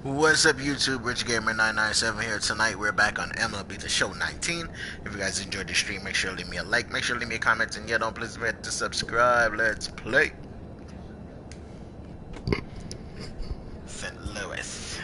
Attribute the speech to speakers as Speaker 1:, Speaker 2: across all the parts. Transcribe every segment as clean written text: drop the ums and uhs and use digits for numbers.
Speaker 1: What's up, YouTube? richardminto997 here. Tonight we're back on MLB The Show 19. If you guys enjoyed the stream, make sure to leave me a like, make sure to leave me a comment, and yeah, don't please forget to subscribe. Let's play. St. Louis.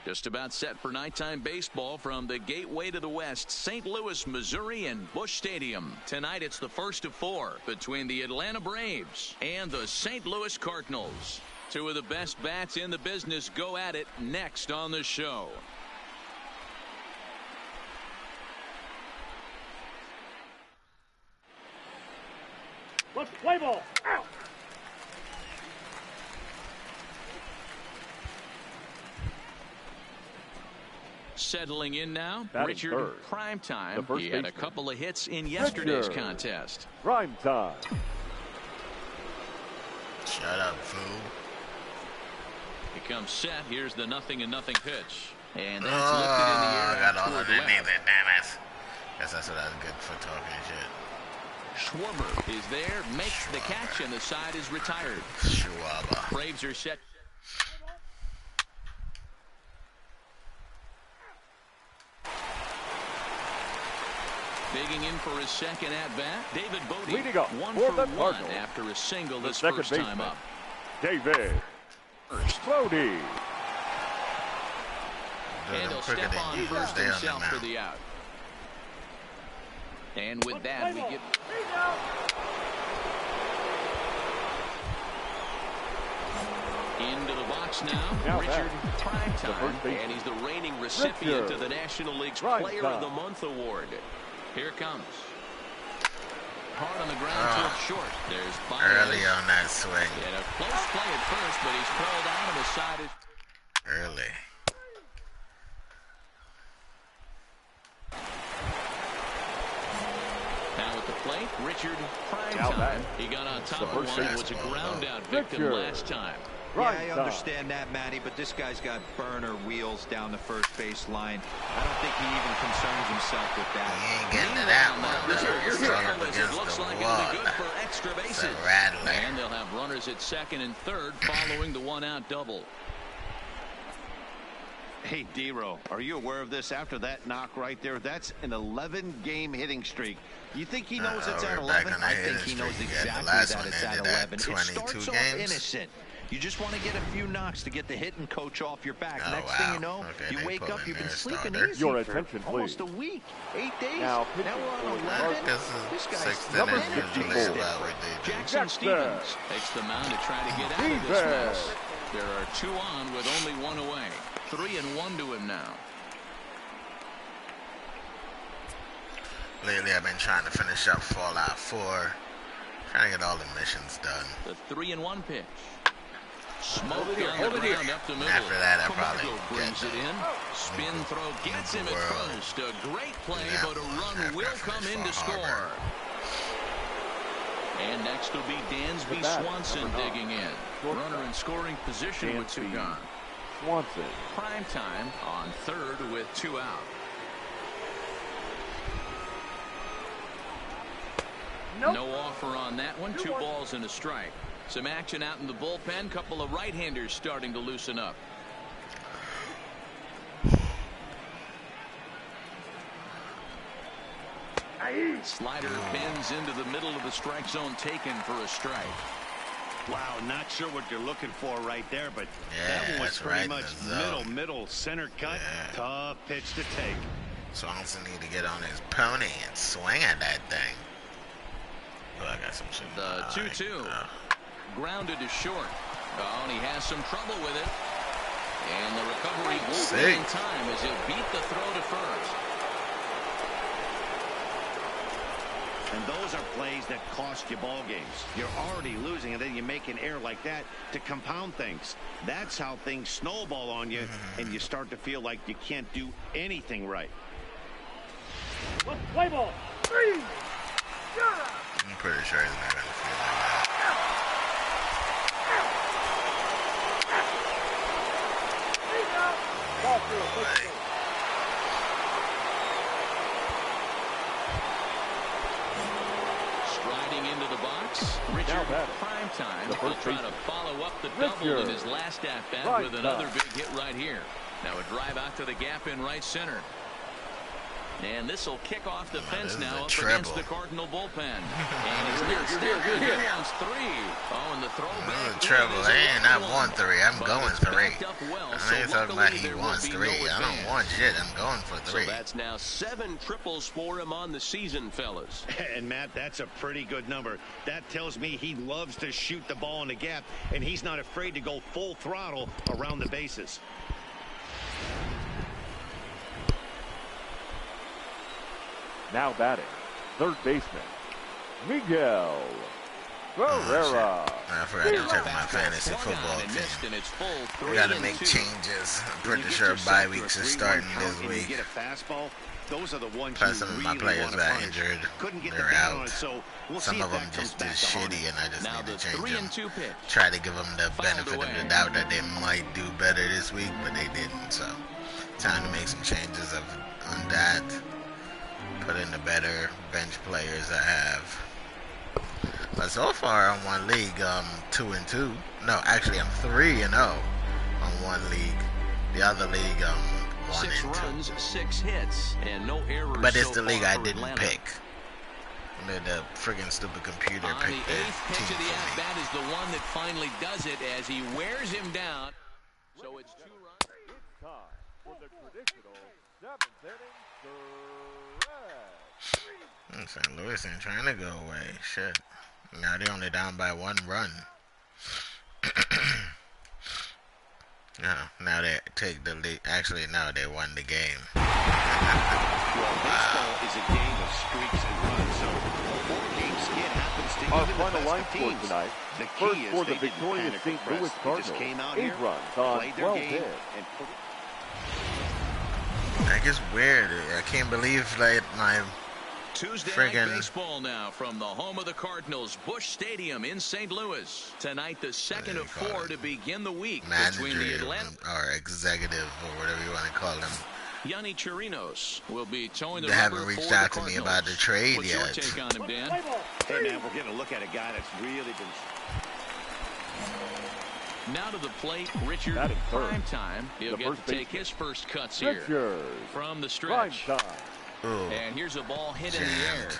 Speaker 2: Just about set for nighttime baseball from the gateway to the west, St. Louis, Missouri, and Busch Stadium. Tonight it's the first of four between the Atlanta Braves and the St. Louis Cardinals. Two of the best bats in the business go at it next on the show.
Speaker 3: Let's play ball. Out.
Speaker 2: Settling in now,
Speaker 3: Batting
Speaker 2: Richard
Speaker 3: third.
Speaker 2: Primetime. He had a couple of hits in yesterday's contest.
Speaker 3: Primetime.
Speaker 1: Shut up, fool.
Speaker 2: He comes set. Here's the 0-0 pitch. And that's
Speaker 1: Oh,
Speaker 2: lifted in the air.
Speaker 1: I got all
Speaker 2: toward
Speaker 1: underneath
Speaker 2: left.
Speaker 1: it, damn it. Guess that's what I was good for talking shit.
Speaker 2: Schwarber is there, makes the catch, and the side is retired.
Speaker 1: Schwarber.
Speaker 2: Braves are set. Digging in for his second at-bat, David Bodie.
Speaker 3: Leading up
Speaker 2: one
Speaker 3: for
Speaker 2: for
Speaker 3: the
Speaker 2: one
Speaker 3: Cardinals.
Speaker 2: after a single
Speaker 3: The
Speaker 2: his
Speaker 3: second
Speaker 2: first time
Speaker 3: baseman,
Speaker 2: up.
Speaker 3: David Bodie.
Speaker 2: And he'll step on first himself for the out. And with that, we get... Into the box now, Richard Primetime, and he's the reigning recipient of the National League's Player of the Month award. Here comes. Hard on the ground towards short. There's Baez.
Speaker 1: Early on that swing.
Speaker 2: He had a close play at first, but he's pulled out of the side.
Speaker 1: Early.
Speaker 2: Now at the plate, Richard Primetime. He got on top of one. It was a ground out victim last time.
Speaker 4: Yeah, I understand that, Matty, but this guy's got burner wheels down the first base line. I don't think he even concerns himself with that.
Speaker 1: He ain't getting to that one, though. He's all up against
Speaker 2: Looks
Speaker 1: the
Speaker 2: like
Speaker 1: wall.
Speaker 2: it'll be good for extra
Speaker 1: It's
Speaker 2: bases.
Speaker 1: a rattler.
Speaker 2: And they'll have runners at second and third following the one-out double.
Speaker 5: Hey, D-Row, are you aware of this? After that knock right there, that's an 11-game hitting streak. You think he knows it's at
Speaker 1: we're back
Speaker 5: 11?
Speaker 1: on that
Speaker 5: I think
Speaker 1: hitting
Speaker 5: he knows
Speaker 1: streak again. The
Speaker 5: exactly
Speaker 1: last
Speaker 5: that
Speaker 1: one
Speaker 5: it's at
Speaker 1: ended at
Speaker 5: 11. It
Speaker 1: 22
Speaker 5: starts off
Speaker 1: games.
Speaker 5: innocent. You just want to get a few knocks to get the hitting coach off your back.
Speaker 1: Oh,
Speaker 5: Next
Speaker 1: wow.
Speaker 5: thing you know,
Speaker 1: Okay,
Speaker 5: you
Speaker 1: they
Speaker 5: wake
Speaker 1: pull
Speaker 5: up,
Speaker 1: in
Speaker 5: you've been
Speaker 1: their
Speaker 5: sleeping
Speaker 1: starter.
Speaker 5: easy
Speaker 3: Your
Speaker 5: for
Speaker 3: attention,
Speaker 5: almost
Speaker 3: please.
Speaker 5: a week, 8 days.
Speaker 3: Now,
Speaker 5: we're on 11.
Speaker 1: This
Speaker 5: This guy's
Speaker 1: sixth
Speaker 3: number
Speaker 1: inning usually
Speaker 3: 54.
Speaker 1: about what they do.
Speaker 2: Jackson Stevens takes the mound to try to get out of this mess. There are two on with only one away. 3-1 to him now.
Speaker 1: Lately, I've been trying to finish up Fallout 4. Trying to get all the missions done.
Speaker 2: The 3-1 pitch. Smoke on the ground up the middle.
Speaker 1: After that, I'll probably
Speaker 2: Camargo brings it in. Spin throw gets him at first. A great play, but a run will come in to score. And next will be Dansby Swanson digging in. Runner in scoring position with two gone.
Speaker 3: Swanson.
Speaker 2: Primetime on third with two out. No offer on that one. 2 balls and a strike. Some action out in the bullpen. Couple of right-handers starting to loosen up. Slider bends into the middle of the strike zone, taken for a strike.
Speaker 5: Wow, not sure what you're looking for right there, but
Speaker 1: Yeah,
Speaker 5: that one was
Speaker 1: that's
Speaker 5: pretty
Speaker 1: right in
Speaker 5: much
Speaker 1: the zone.
Speaker 5: middle, center cut.
Speaker 1: Yeah.
Speaker 5: Tough pitch to take.
Speaker 1: Swanson need to get on his pony and swing at that thing. Oh, I got some shit.
Speaker 2: The 2-2. Grounded to short. Oh, and he has some trouble with it. And the recovery won't be in time as he'll beat the throw to first.
Speaker 5: And those are plays that cost you ball games. You're already losing, and then you make an error like that to compound things. That's how things snowball on you, and you start to feel like you can't do anything right.
Speaker 3: Let's play ball. 3.
Speaker 1: I'm pretty sure he's not going to feel like that.
Speaker 2: Striding into the box, Richard Primetime will try to follow up the double in his last at-bat with another big hit right here. Now a drive out to the gap in right center. And this will kick off the fence now up against the Cardinal bullpen. And he's not still good. He wants 3. Oh, and the throwback.
Speaker 1: Treble. He ain't not 1-3. I'm going 3. I ain't talking about he wants 3. I don't want shit. I'm going for 3.
Speaker 6: So that's now 7 triples for him on the season, fellas.
Speaker 5: And, Matt, that's a pretty good number. That tells me he loves to shoot the ball in the gap, and he's not afraid to go full throttle around the bases.
Speaker 3: Now batting, third baseman, Miguel Ferreira.
Speaker 1: I forgot to check my fantasy football team. We got to make changes. I'm pretty sure bye weeks is starting this week.
Speaker 5: Those are the ones
Speaker 1: Plus, some of my players got injured. They're out. Some of them just did shitty, and I just need to change them. Try to give them the benefit of the doubt that they might do better this week, but they didn't. So, time to make some changes on that. Put in the better bench players I have. But so far, I'm one league, 2-2. No, actually, I'm 3-0 on one league. The other league, 1-2.
Speaker 6: 6 runs, 6 hits, and no errors.
Speaker 1: But it's
Speaker 6: so
Speaker 1: the league
Speaker 6: far
Speaker 1: I
Speaker 6: for
Speaker 1: didn't
Speaker 6: Atlanta.
Speaker 1: pick. The friggin' stupid computer
Speaker 2: On
Speaker 1: picked
Speaker 2: the
Speaker 1: the
Speaker 2: 8th pitch
Speaker 1: team
Speaker 2: of the
Speaker 1: for me.
Speaker 2: at-bat is the one that finally does it as he wears him down. So it's 2 runs.
Speaker 3: It's time for the traditional 7th inning stretch.
Speaker 1: St. Louis ain't trying to go away. Shit. Now they're only down by 1 run. Now they take the lead. Actually, no, they won the game.
Speaker 5: Well, baseball is a game of streaks and runs, so a 4-game skid happens to
Speaker 3: Our
Speaker 5: even the
Speaker 3: final
Speaker 5: best
Speaker 3: line
Speaker 5: of
Speaker 3: score
Speaker 5: teams.
Speaker 3: tonight.
Speaker 5: The
Speaker 3: First
Speaker 5: key is
Speaker 3: for the
Speaker 5: they didn't
Speaker 3: victorious
Speaker 5: panic
Speaker 3: St.
Speaker 5: or press.
Speaker 3: Louis
Speaker 5: They
Speaker 3: Cardinals.
Speaker 5: just came out
Speaker 3: 8
Speaker 5: here,
Speaker 3: runs on
Speaker 5: played their
Speaker 3: 12
Speaker 5: game,
Speaker 3: hits.
Speaker 5: and put it.
Speaker 1: I guess weird. I can't believe like my
Speaker 2: Tuesday
Speaker 1: friggin'
Speaker 2: night baseball now from the home of the Cardinals, Busch Stadium in St. Louis. Tonight, the second of 4 to begin the week between the
Speaker 1: manager
Speaker 2: Atlanta
Speaker 1: or executive or whatever you want to call them.
Speaker 2: Yanni Chirinos will be towing the
Speaker 1: They haven't
Speaker 2: rubber
Speaker 1: reached
Speaker 2: for
Speaker 1: out
Speaker 2: the
Speaker 1: to me
Speaker 2: Cardinals.
Speaker 1: about the trade
Speaker 2: What's
Speaker 1: yet.
Speaker 2: your take on him, Dan?
Speaker 5: Hey, man, we're getting a look at a guy that's really been...
Speaker 2: Now to the plate, Richard
Speaker 3: Batting third.
Speaker 2: Primetime. He'll
Speaker 3: The
Speaker 2: get to
Speaker 3: first
Speaker 2: take
Speaker 3: baseman.
Speaker 2: his first cuts here
Speaker 3: Richard
Speaker 2: from the stretch.
Speaker 3: Primetime.
Speaker 1: Ooh,
Speaker 2: And here's a ball hit in the air.
Speaker 1: jammed.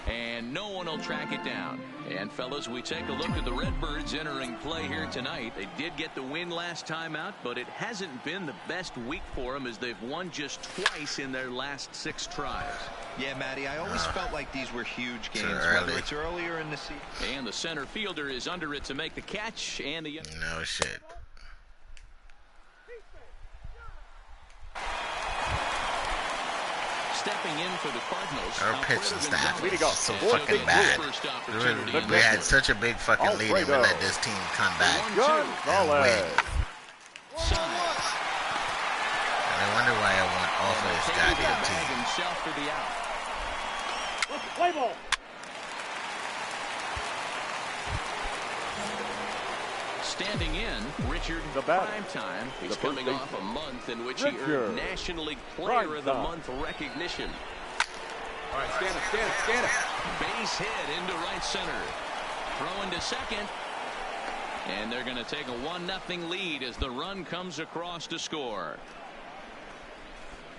Speaker 2: And no one will track it down. And, fellas, we take a look at the Redbirds entering play here tonight. They did get the win last time out, but it hasn't been the best week for them as they've won just twice in their last 6 tries.
Speaker 4: Yeah, Matty, I always felt like these were huge games,
Speaker 1: early.
Speaker 4: whether it's earlier in the season.
Speaker 2: And the center fielder is under it to make the catch. And the
Speaker 1: No shit.
Speaker 2: stepping in for the Cardinals.
Speaker 1: Our pitching staff
Speaker 3: Way to go.
Speaker 1: is so
Speaker 3: Boy,
Speaker 1: fucking
Speaker 3: big
Speaker 1: bad.
Speaker 2: First opportunity.
Speaker 1: We had such a big fucking lead and we
Speaker 3: Alfredo.
Speaker 1: let this team come back and
Speaker 3: Gonzalez.
Speaker 1: win. And I wonder why I want off of this goddamn team.
Speaker 2: Himself for the out.
Speaker 3: Let's play ball.
Speaker 2: Standing in, Richard
Speaker 3: The batter.
Speaker 2: Primetime. He's
Speaker 3: The first
Speaker 2: coming off a
Speaker 3: baseman.
Speaker 2: month in which he
Speaker 3: Richard
Speaker 2: earned National League Player of the
Speaker 3: Primetime.
Speaker 2: Month recognition.
Speaker 7: All right, stand up.
Speaker 2: Base hit into right center. Throw into second. And they're going to take a 1-0 lead as the run comes across to score.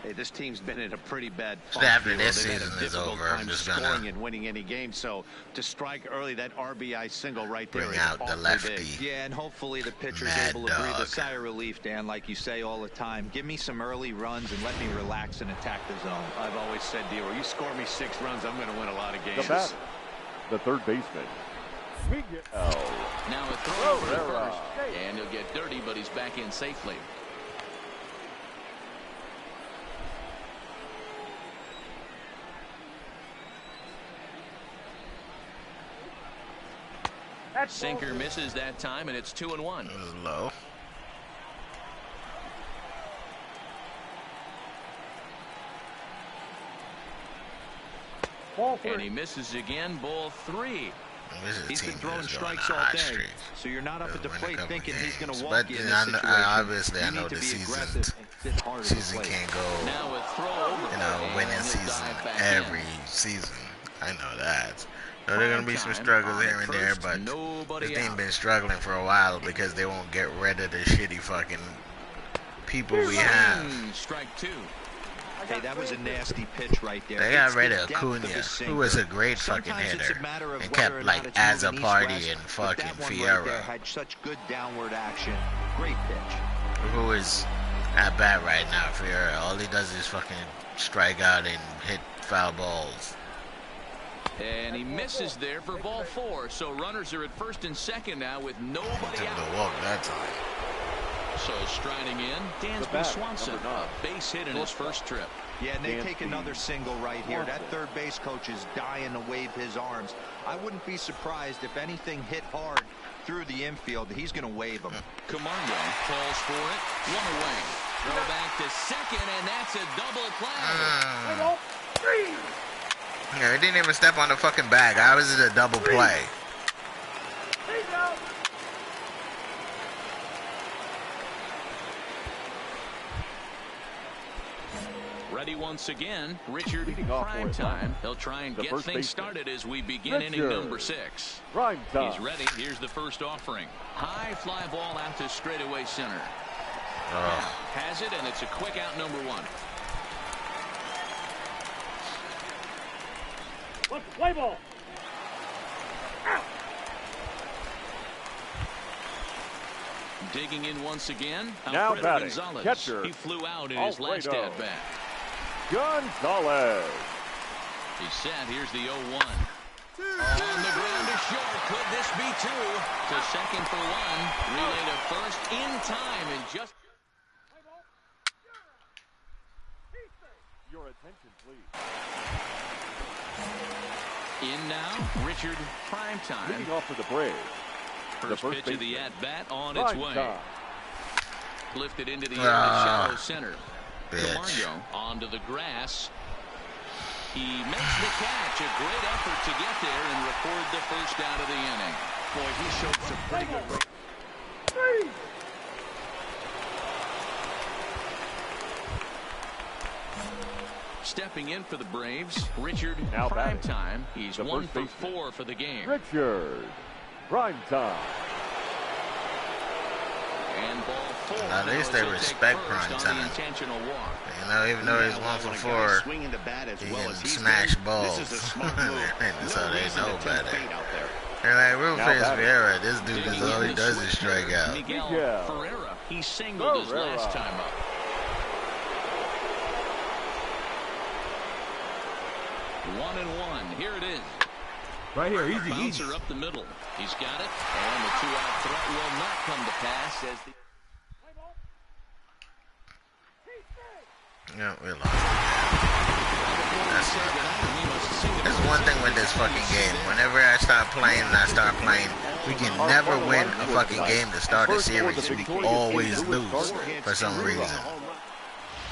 Speaker 5: Hey, this team's been in a pretty bad funk.
Speaker 1: After
Speaker 5: here.
Speaker 1: this
Speaker 5: They've had a
Speaker 1: season is
Speaker 5: difficult
Speaker 1: over, I'm
Speaker 5: time
Speaker 1: just
Speaker 5: scoring
Speaker 1: gonna
Speaker 5: and winning any game. So to strike early, that RBI single right there
Speaker 1: bring
Speaker 5: is
Speaker 1: out the
Speaker 5: awfully
Speaker 1: lefty.
Speaker 5: big.
Speaker 4: Yeah, and hopefully the pitcher's
Speaker 1: Mad
Speaker 4: able to breathe a
Speaker 1: dog.
Speaker 4: sigh of relief, Dan, like you say all the time. Give me some early runs and let me relax and attack the zone.
Speaker 5: I've always said, Dero, you score me 6 runs, I'm going to win a lot of
Speaker 3: The
Speaker 5: games.
Speaker 3: batter. The third baseman. Miguel
Speaker 2: Now a throw over to
Speaker 3: Ferreira.
Speaker 2: first. And he'll get dirty, but he's back in safely. Sinker misses that time, and it's 2-1.
Speaker 1: It was low.
Speaker 2: And he misses again, ball 3.
Speaker 4: He's been throwing strikes all day, so you're not up at the plate thinking he's going to walk
Speaker 1: but
Speaker 4: in this situation.
Speaker 1: Obviously, I know the season can't go, winning season every season. I know that. So there are going to be some struggles here and there, but this team been struggling for a while because they won't get rid of the shitty fucking people we have.
Speaker 2: Strike 2.
Speaker 4: Hey, that was a nasty pitch right there.
Speaker 1: They got rid of Acuna, who was a great fucking hitter, and kept like Azzopardi and fucking Fiera,
Speaker 4: had such good downward action. Great pitch.
Speaker 1: Who is at bat right now? Fiera, all he does is fucking strike out and hit foul balls.
Speaker 2: And he misses there for ball 4. So runners are at first and second now with nobody out.
Speaker 1: To walk that time.
Speaker 2: So striding in, Dansby Swanson, a base hit in his first trip.
Speaker 4: Yeah, and they take another single right here. That third base coach is dying to wave his arms. I wouldn't be surprised if anything hit hard through the infield. He's going to wave them.
Speaker 2: Camargo calls for it. One away. Throw back to second, and that's a double play.
Speaker 1: Yeah, he didn't even step on the fucking bag. How is it a double play?
Speaker 2: Ready once again, Richard Primetime. They'll try and get things started as we begin inning number 6. He's ready. Here's the first offering. High fly ball out to straightaway center. Has it, and it's a quick out, number 1.
Speaker 3: Let's play ball.
Speaker 2: Digging in once again.
Speaker 3: Now batting,
Speaker 2: Gonzalez.
Speaker 3: catcher.
Speaker 2: He flew out in his last at bat.
Speaker 3: Gonzalez.
Speaker 2: He's set. Here's the 0-1. On the ground is short. Could this be 2? To second for 1. Relay to first in time and just.
Speaker 3: Your attention, please.
Speaker 2: In now, Richard Primetime.
Speaker 3: Leading off for the Braves.
Speaker 2: First pitch of the at-bat on its way.
Speaker 3: Time.
Speaker 2: Lifted into the air to shallow center.
Speaker 1: Bitch.
Speaker 2: Camargo onto the grass. He makes the catch. A great effort to get there and record the first out of the inning.
Speaker 5: Boy, he showed some pretty good.
Speaker 2: Stepping in for the Braves, Richard
Speaker 3: Now
Speaker 2: Primetime. He's
Speaker 3: the
Speaker 2: 1 for
Speaker 3: baseman.
Speaker 2: 4 for the game.
Speaker 3: Richard Primetime.
Speaker 2: And ball 4.
Speaker 1: At least they respect Primetime.
Speaker 2: Intentional walk.
Speaker 1: You know, even though he's 1 for 4,
Speaker 5: swinging the bat as
Speaker 1: he
Speaker 5: well
Speaker 1: can
Speaker 5: as he's
Speaker 1: smash
Speaker 5: doing.
Speaker 1: balls.
Speaker 5: This is a smart move.
Speaker 1: So they
Speaker 5: reason
Speaker 1: know
Speaker 5: to
Speaker 1: better.
Speaker 5: tempt fate out there.
Speaker 1: They're like, we'll
Speaker 3: Now
Speaker 1: face
Speaker 3: batting.
Speaker 1: Vieira. This dude is all he does is strike out.
Speaker 2: Miguel
Speaker 3: Miguel
Speaker 2: Ferreira. He singled his last time up. One and one. Here it is.
Speaker 7: Right here, easy, easy.
Speaker 2: Bouncer up the middle. He's got it. And the 2-out threat will not come to pass as the.
Speaker 1: Yeah, we lost. That's one thing with this fucking game. Whenever I start playing, we can never win a fucking game to start a series. We always lose for some reason.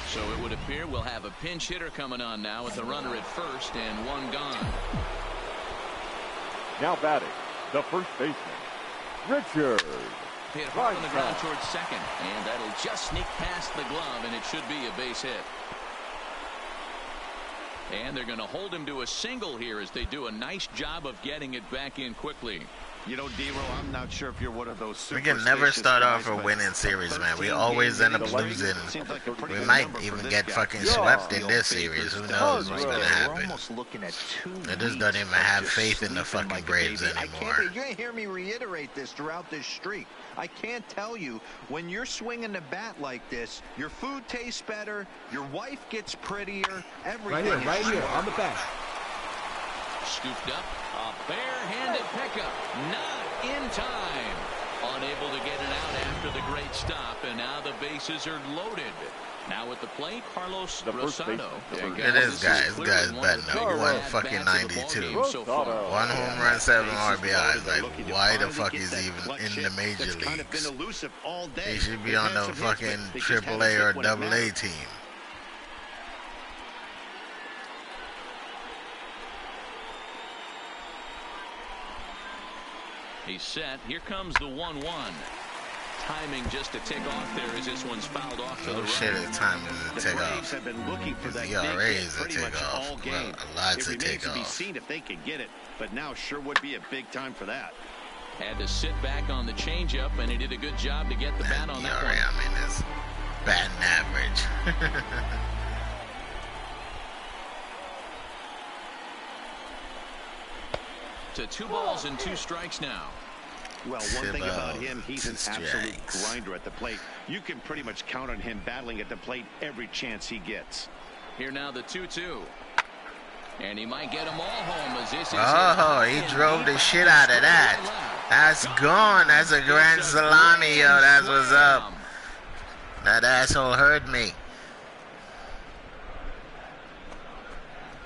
Speaker 2: So it would appear we'll have a pinch hitter coming on now with the runner at first and 1 gone.
Speaker 3: Now batting, the first baseman, Richard.
Speaker 2: Hit hard on the ground towards second, and that'll just sneak past the glove, and it should be a base hit. And they're going to hold him to a single here as they do a nice job of getting it back in quickly.
Speaker 5: You know, D-Row, I'm not sure if you're one of those.
Speaker 1: We can never start off a winning series, man. We always end up losing. We might even get fucking swept in this series. Who knows what's going to happen? I just don't even have faith in the fucking Braves anymore.
Speaker 4: You're going to hear me reiterate this throughout this streak. I can't tell you, when you're swinging the bat like this, your food tastes better, your wife gets prettier, everything.
Speaker 7: Right here, on the back.
Speaker 2: Scooped up, a bare-handed pickup, not in time. Unable to get it out after the great stop, and now the bases are loaded. Now at the plate, Carlos Rosado.
Speaker 1: Look at this guy. This guy's betting up. He won fucking 92. One home run, 7 RBIs. Like, why the fuck is he even in the major leagues? He should be on the fucking AAA or AA team.
Speaker 2: He's set. Here comes the 1-1. Timing just to tick off there as this one's fouled off to the right.
Speaker 1: Shit, the time is a tick off.
Speaker 5: Have been looking for that
Speaker 1: ERA is a tick off. Well, a lot's a tick off.
Speaker 5: It remains to be seen if they can get it, but now sure would be a big time for that.
Speaker 2: Had to sit back on the changeup, and he did a good job to get the bat on that one.
Speaker 1: I mean, it's batting average.
Speaker 2: To 2 balls and 2 strikes now.
Speaker 5: Well, one thing about him, he's an absolute grinder at the plate. You can pretty much count on him battling at the plate every chance he gets.
Speaker 2: Here now the 2-2. And he might get them all home as this is
Speaker 1: he drove the shit out of that. That's gone. That's a grand salami, yo. That's what's up. That asshole heard me.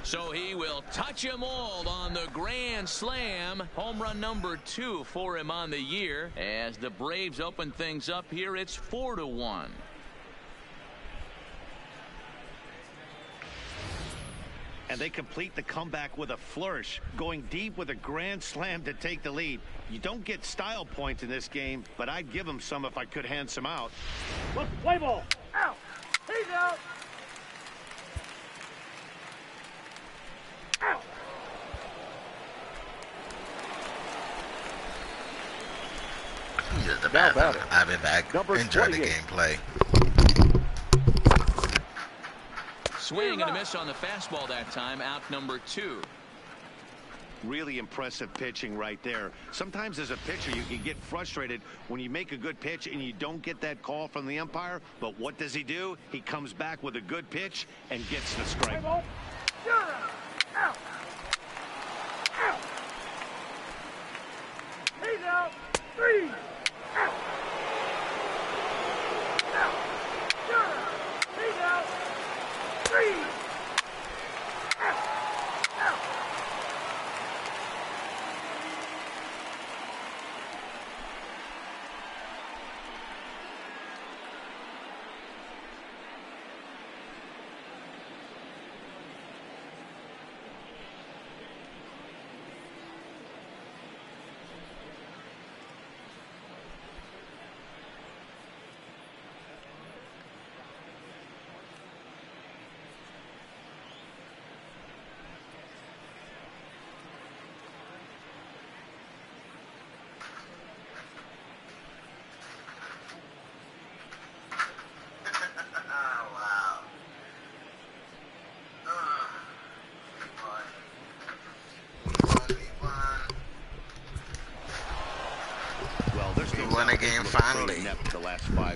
Speaker 2: So he will touch him all on the grand slam. Home run number 2 for him on the year. As the Braves open things up here, it's 4-1.
Speaker 5: And they complete the comeback with a flourish, going deep with a grand slam to take the lead. You don't get style points in this game, but I'd give them some if I could hand some out.
Speaker 3: Look, play ball. Out. He's out. Out.
Speaker 1: Just the batter. I'll be back. Enjoy the gameplay.
Speaker 2: Swing and a miss on the fastball that time. Out number 2.
Speaker 5: Really impressive pitching right there. Sometimes as a pitcher you can get frustrated when you make a good pitch and you don't get that call from the umpire. But what does he do? He comes back with a good pitch and gets the strike.
Speaker 3: Out. Out. Out. He's out. 3. Out. Out. He's out. 3. Out. Out.
Speaker 1: Won a game finally.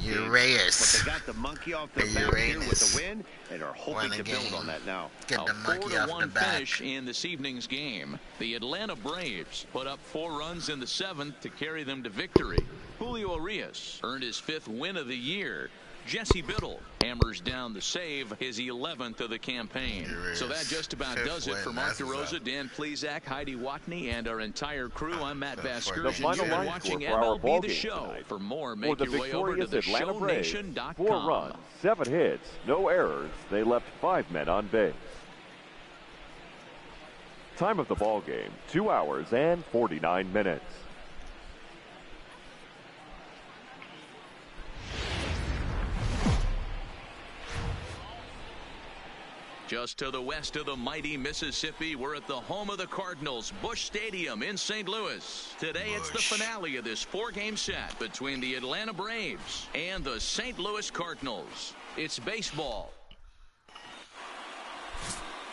Speaker 5: Uranus. But they got the monkey off their back here with the win and are hoping to build on that now.
Speaker 1: Get the monkey off the back.
Speaker 2: Finish in this evening's game. The Atlanta Braves put up 4 runs in the 7th to carry them to victory. Julio Urias earned his 5th win of the year. Jesse Biddle hammers down the save, his 11th of the campaign. So that just about does it for Mark DeRosa, Dan Plesac, Heidi Watney, and our entire crew. I'm Matt Vasgersian. You're watching MLB The Show. For more, make your way over to theshownation.com.
Speaker 3: 4 runs, 7 hits, no errors. They left 5 men on base. Time of the ball game, 2 hours and 49 minutes.
Speaker 2: Just to the west of the mighty Mississippi, we're at the home of the Cardinals, Busch Stadium in St. Louis. Today it's the finale of this 4-game set between the Atlanta Braves and the St. Louis Cardinals. It's baseball.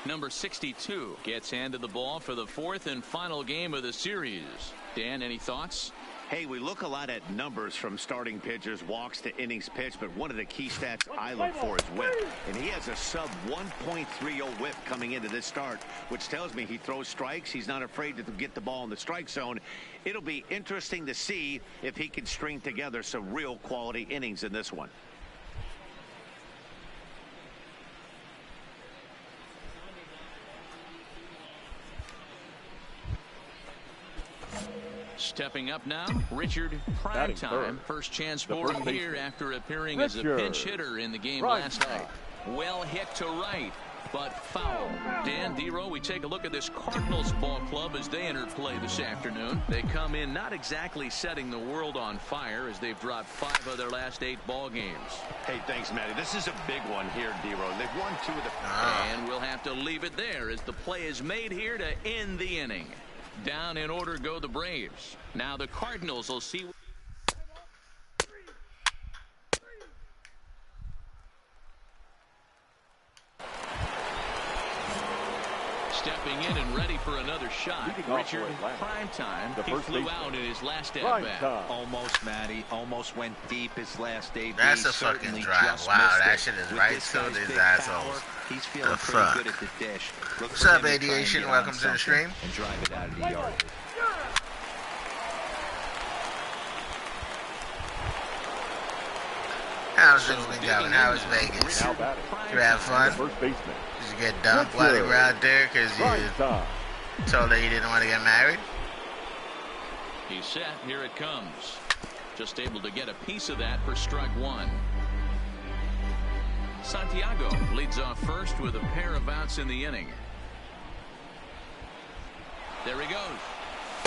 Speaker 2: Number 62 gets handed the ball for the 4th and final game of the series. Dan, any thoughts?
Speaker 5: Hey, we look a lot at numbers from starting pitchers, walks to innings pitched, but one of the key stats I look for is whip. And he has a sub 1.30 whip coming into this start, which tells me he throws strikes. He's not afraid to get the ball in the strike zone. It'll be interesting to see if he can string together some real quality innings in this one.
Speaker 2: Stepping up now, Richard Primetime. First chance for him here after appearing as a pinch hitter in the game last night. Well hit to right, but foul. Dan Dero, we take a look at this Cardinals ball club as they enter play this afternoon. They come in not exactly setting the world on fire as they've dropped 5 of their last 8 ball games.
Speaker 5: Hey, thanks, Matty. This is a big one here, Dero. They've won 2 of the...
Speaker 2: And we'll have to leave it there as the play is made here to end the inning. Down in order go the Braves. Now the Cardinals will see. Stepping in and ready for another shot. Richard Primetime. He flew out in his last at-bat.
Speaker 4: Almost, Matty. Almost went deep his last AB.
Speaker 1: That's a fucking drive. Wow, that shit is right to these assholes.
Speaker 4: He's feeling pretty good at the dish.
Speaker 1: What's up, Aviation? Welcome to the stream.
Speaker 4: And drive it out of the yard.
Speaker 1: How's things been going? How is Vegas? You have fun? Did you get dumped while you were out there because you told her you didn't want to get married?
Speaker 2: He's set. Here it comes. Just able to get a piece of that for strike 1. Santiago leads off first with a pair of outs in the inning. There he goes.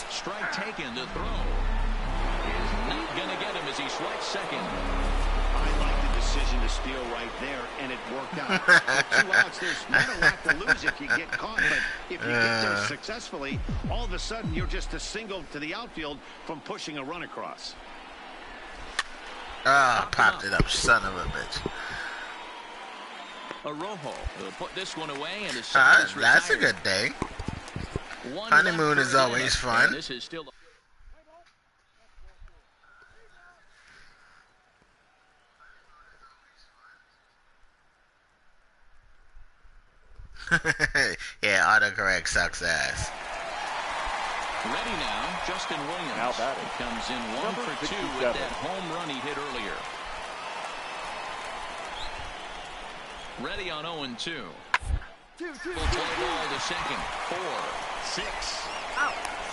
Speaker 2: Strike taken to throw. Is not going to get him as he swipes second.
Speaker 5: I like the decision to steal right there, and it worked out. With 2 outs, there's not a lot to lose if you get caught, but if you get there successfully, all of a sudden you're just a single to the outfield from pushing a run across.
Speaker 1: Popped it up, son of a bitch.
Speaker 2: Arojo will put this one away, and
Speaker 1: that's a good day. Honeymoon is always fun.
Speaker 2: This is still.
Speaker 1: Yeah, autocorrect sucks ass.
Speaker 2: Ready now, Justin Williams. He comes in 1 for 2 with that home run he hit earlier. Ready on 0-2. We'll play ball to second. 4, 6,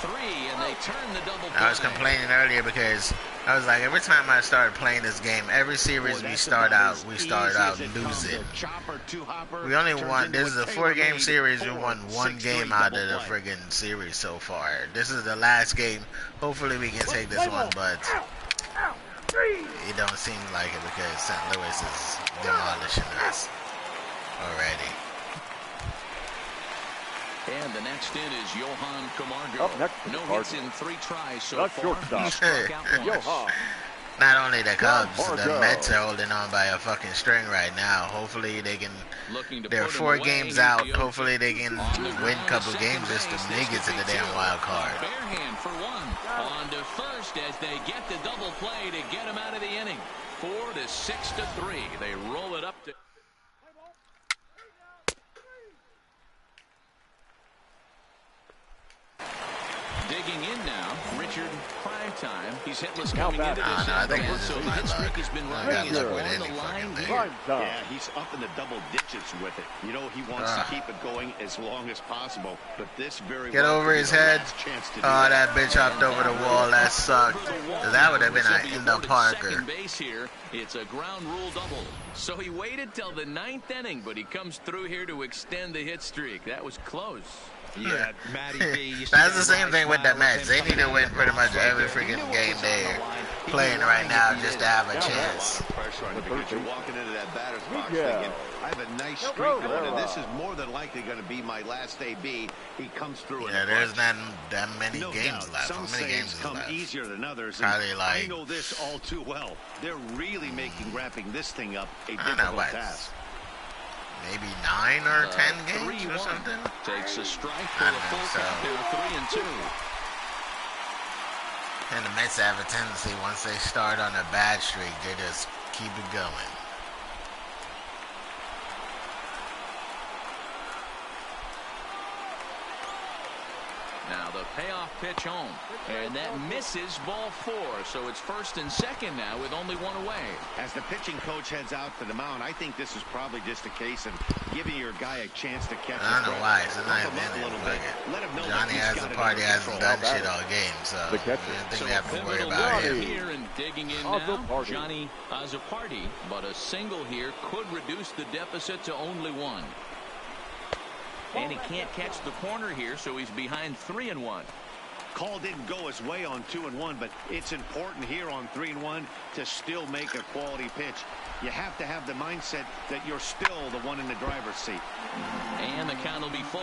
Speaker 2: 3, and they turn the double play.
Speaker 1: I was complaining earlier because I was like, every time I started playing this game, every series we start out losing. We only won. This is a 4-game series. We won 1 game out of the friggin' series so far. This is the last game. Hopefully we can take this one, but it don't seem like it because St. Louis is demolishing us already.
Speaker 2: And the next in is Johan Camargo. No hits in 3 tries so far. He struck out once.
Speaker 1: Not only the Cubs, the Mets are holding on by a fucking string right now. Hopefully they can. They're 4 games out. Hopefully they can win a couple games just to make it to the damn wild card.
Speaker 2: Barehand for 1. On to first as they get the double play to get him out of the inning. 4 to 6 to 3. They roll it up to. Digging in now, Richard Primetime. He's hitless coming into this inning, so the hit streak has been running. He's on the line here.
Speaker 5: Yeah, he's up in the double digits with it. You know, he wants to keep it going as long as possible, but this very
Speaker 1: get over his head. Oh, that bitch hopped over the wall. That sucked. That would have been an end up Parker.
Speaker 2: Second base here. It's a ground rule double. So he waited till the 9th inning, but he comes through here to extend the hit streak. That was close.
Speaker 5: Yeah, Matty B.
Speaker 1: That's the same thing with the Mets. They need to win pretty much every freaking game they're playing right now just to have a chance.
Speaker 5: Because you're walking into that batter's box thinking, I have a nice streak going, and this is more than likely going to be my last AB. He comes through.
Speaker 1: Yeah, there's not that many games left. How many games
Speaker 5: come
Speaker 1: left?
Speaker 5: Easier than others.
Speaker 1: Probably like.
Speaker 5: I know this all too well. They're really making wrapping this thing up a difficult task.
Speaker 1: Maybe 9 or 10 games or something.
Speaker 2: Takes a strike for a full count. 3-2.
Speaker 1: And the Mets have a tendency, once they start on a bad streak, they just keep it going.
Speaker 2: Now the payoff pitch home, and that misses ball 4, so it's 1st and 2nd now with only 1 away.
Speaker 5: As the pitching coach heads out to the mound, I think this is probably just a case of giving your guy a chance to catch.
Speaker 1: I don't know why. It's not even a little bit. Johnny has a party, hasn't done shit all game, so I don't think we have to worry about him.
Speaker 2: Here and digging in now, Johnny has a party, but a single here could reduce the deficit to only 1. And he can't catch the corner here, so he's behind 3-1.
Speaker 5: Call didn't go his way on 2-1, but it's important here on 3-1 to still make a quality pitch. You have to have the mindset that you're still the one in the driver's seat.
Speaker 2: And the count will be full.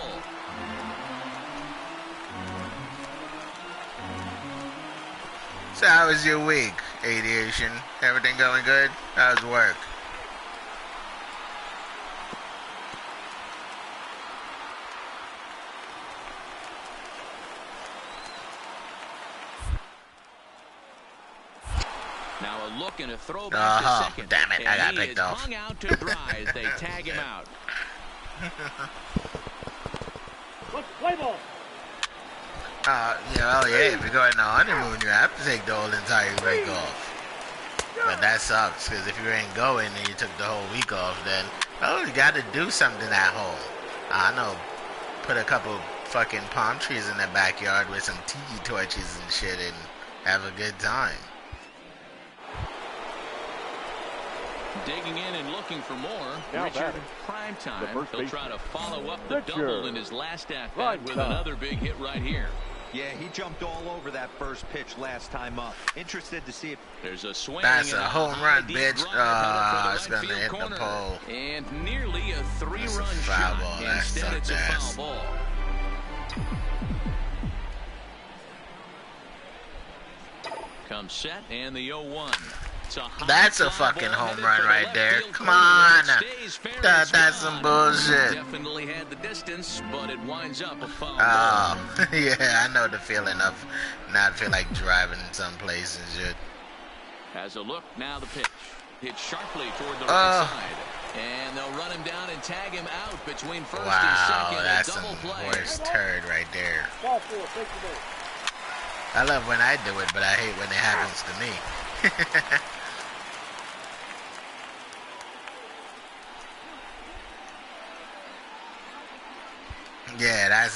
Speaker 1: So how was your week, Aviation? Everything going good? How's work?
Speaker 2: Now a look and a throw back to second.
Speaker 1: Damn it, I got picked off.
Speaker 2: Hung out to dry as they tag him out.
Speaker 7: Play ball.
Speaker 1: If you're going on a honeymoon, you have to take the whole entire week off. But that sucks, because if you ain't going and you took the whole week off, then, you got to do something at home. I know, put a couple fucking palm trees in the backyard with some tiki torches and shit and have a good time.
Speaker 2: Digging in and looking for more. Richard, prime time. He'll try to follow up the double in his last at-bat with another big hit right here.
Speaker 4: Yeah, he jumped all over that first pitch last time up. Interested to see if
Speaker 2: there's a swing.
Speaker 1: That's a home run, bitch. It's gonna hit the pole.
Speaker 2: And nearly a 3-run shot. Instead, it's a foul ball. Comes set and the 0-1.
Speaker 1: That's a fucking home run right there. Come on. That's some bullshit.
Speaker 2: Definitely had the distance, but it winds up a foul.
Speaker 1: Yeah, I know the feeling of not feel like driving someplace and shit.
Speaker 2: Has a look, now the pitch. Hit sharply toward the right side. And they'll run him down and tag him out between first and second.
Speaker 1: That's some worst turd right there. I love when I do it, but I hate when it happens to me. Yeah, that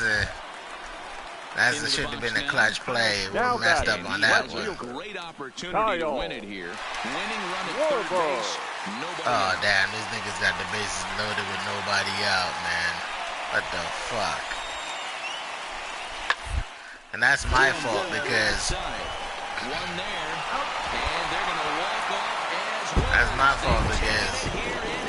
Speaker 1: should have been a clutch play. We messed up on that one.
Speaker 2: Great opportunity to win it here. Winning run at third base.
Speaker 1: Oh, damn, these niggas got the bases loaded with nobody out, man. What the fuck? And that's my fault because that's my fault because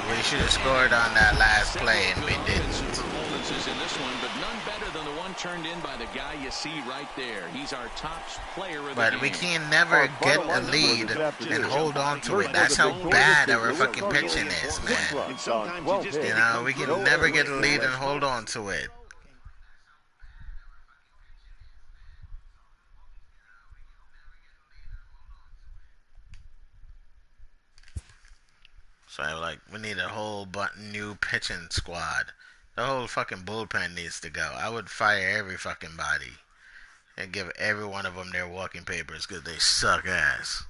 Speaker 1: we should have scored on that last play and we didn't.
Speaker 2: In this one, but none better than the one turned in by the guy you see right there. He's our top player of the game.
Speaker 1: But we can never get a lead and hold on to it. That's how bad our fucking pitching is, man. You know, we can never get a lead and hold on to it. So we need a whole new pitching squad. The whole fucking bullpen needs to go. I would fire every fucking body and give every one of them their walking papers because they suck ass.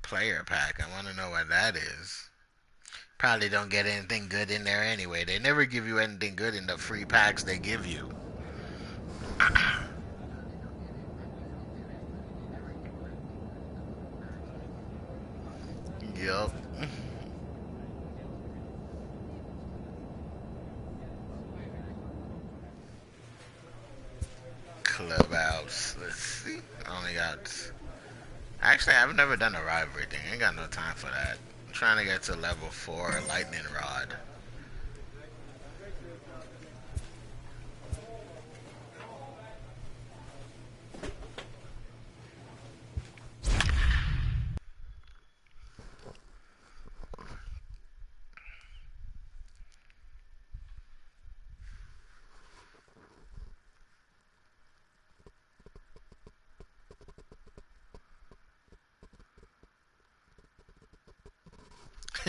Speaker 1: Player pack. I want to know what that is. Probably don't get anything good in there anyway. They never give you anything good in the free packs they give you. Yup. Clubhouse. Let's see. Only got... Actually, I've never done a rivalry thing. I ain't got no time for that. I'm trying to get to level 4 lightning rod.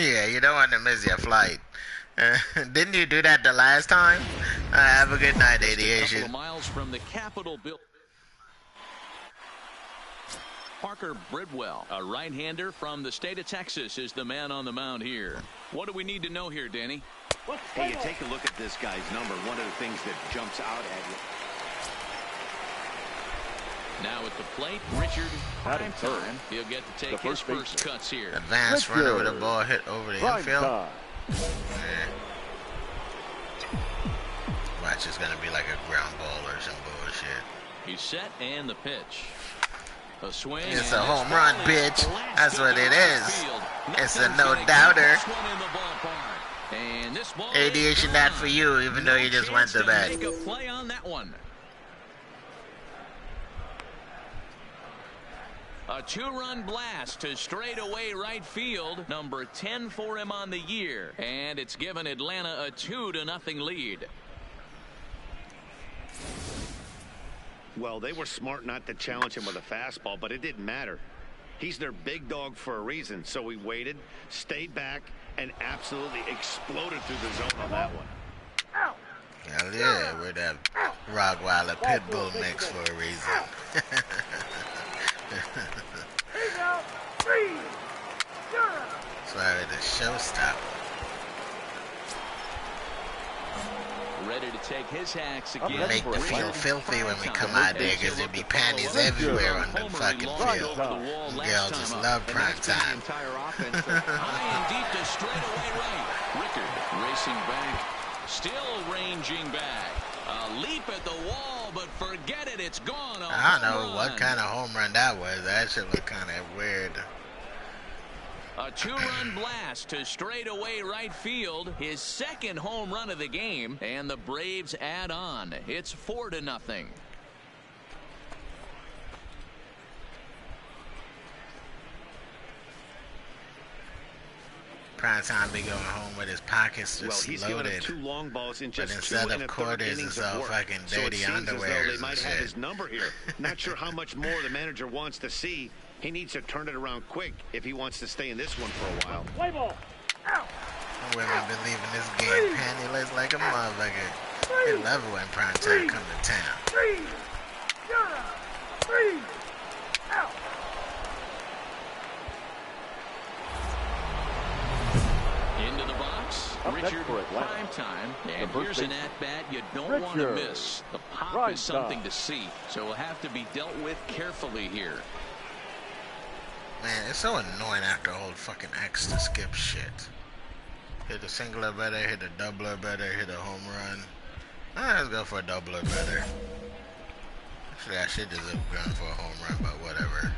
Speaker 1: Yeah, you don't want to miss your flight. Didn't you do that the last time? Have a good night, Aviation.
Speaker 2: A couple of miles from the Capitol building. Parker Bridwell, a right-hander from the state of Texas, is the man on the mound here. What do we need to know here, Danny?
Speaker 5: Hey, you take a look at this guy's number. One of the things that jumps out at you.
Speaker 2: Now at the plate, Richard prime time. He'll get to take his first cuts here.
Speaker 1: Advanced runner with a ball hit over the infield. Yeah. Watch, it's going to be like a ground ball or some bullshit.
Speaker 2: He's set and the pitch. A swing.
Speaker 1: It's a home run, bitch. That's what it is. It's a no-doubter. Aviation, that for you, even though you just went to bed.
Speaker 2: Make a play on that one. A two-run blast to straightaway right field. Number 10 for him on the year. And it's given Atlanta a 2-0 lead.
Speaker 5: Well, they were smart not to challenge him with a fastball, but it didn't matter. He's their big dog for a reason. So he waited, stayed back, and absolutely exploded through the zone on that one.
Speaker 1: Hell yeah, we're that Rottweiler Pitbull mix for a reason. Sorry, the showstopper.
Speaker 2: Ready to take his hacks again.
Speaker 1: Make the field filthy when we come out there, because there'll be panties everywhere on the fucking field. Girls just love prime time.
Speaker 2: High and deep to straightaway right. Rickard racing back, still ranging back. A leap at the wall, but forget it, it's gone.
Speaker 1: I don't know what kind of home run that was. That shit looked kind of weird.
Speaker 2: A two-run blast to straightaway right field. His second home run of the game, and the Braves add on. It's 4-0.
Speaker 1: Prime time be going home with his pockets just
Speaker 5: he's
Speaker 1: loaded.
Speaker 5: Two long balls in just
Speaker 1: but instead of quarters, it's all fucking dirty underwear.
Speaker 5: They might have his number here. Not sure how much more the manager wants to see. He needs to turn it around quick if he wants to stay in this one for a while.
Speaker 7: Play ball. Ow.
Speaker 1: Women been leaving this game pantyless like a motherfucker. They love it when prime time come to town.
Speaker 7: Out.
Speaker 2: Into the box, Richard prime time. And here's an at-bat you don't want to miss. The pop is something to see, so will have to be dealt with carefully here.
Speaker 1: Man, it's so annoying after a whole fucking X to skip shit. Hit a singler better, hit a doubler better, hit a home run. Let's go for a doubler better. Actually, I should just have gone for a home run, but whatever.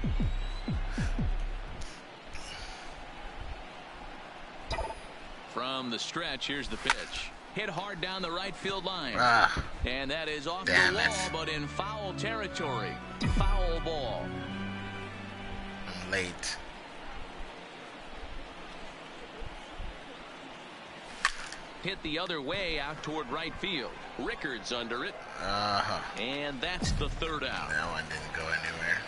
Speaker 2: From the stretch, here's the pitch. Hit hard down the right field line. And that is off the wall, but in foul territory. Foul ball.
Speaker 1: I'm late.
Speaker 2: Hit the other way out toward right field. Rickard's under it. And that's the third out.
Speaker 1: That one didn't go anywhere.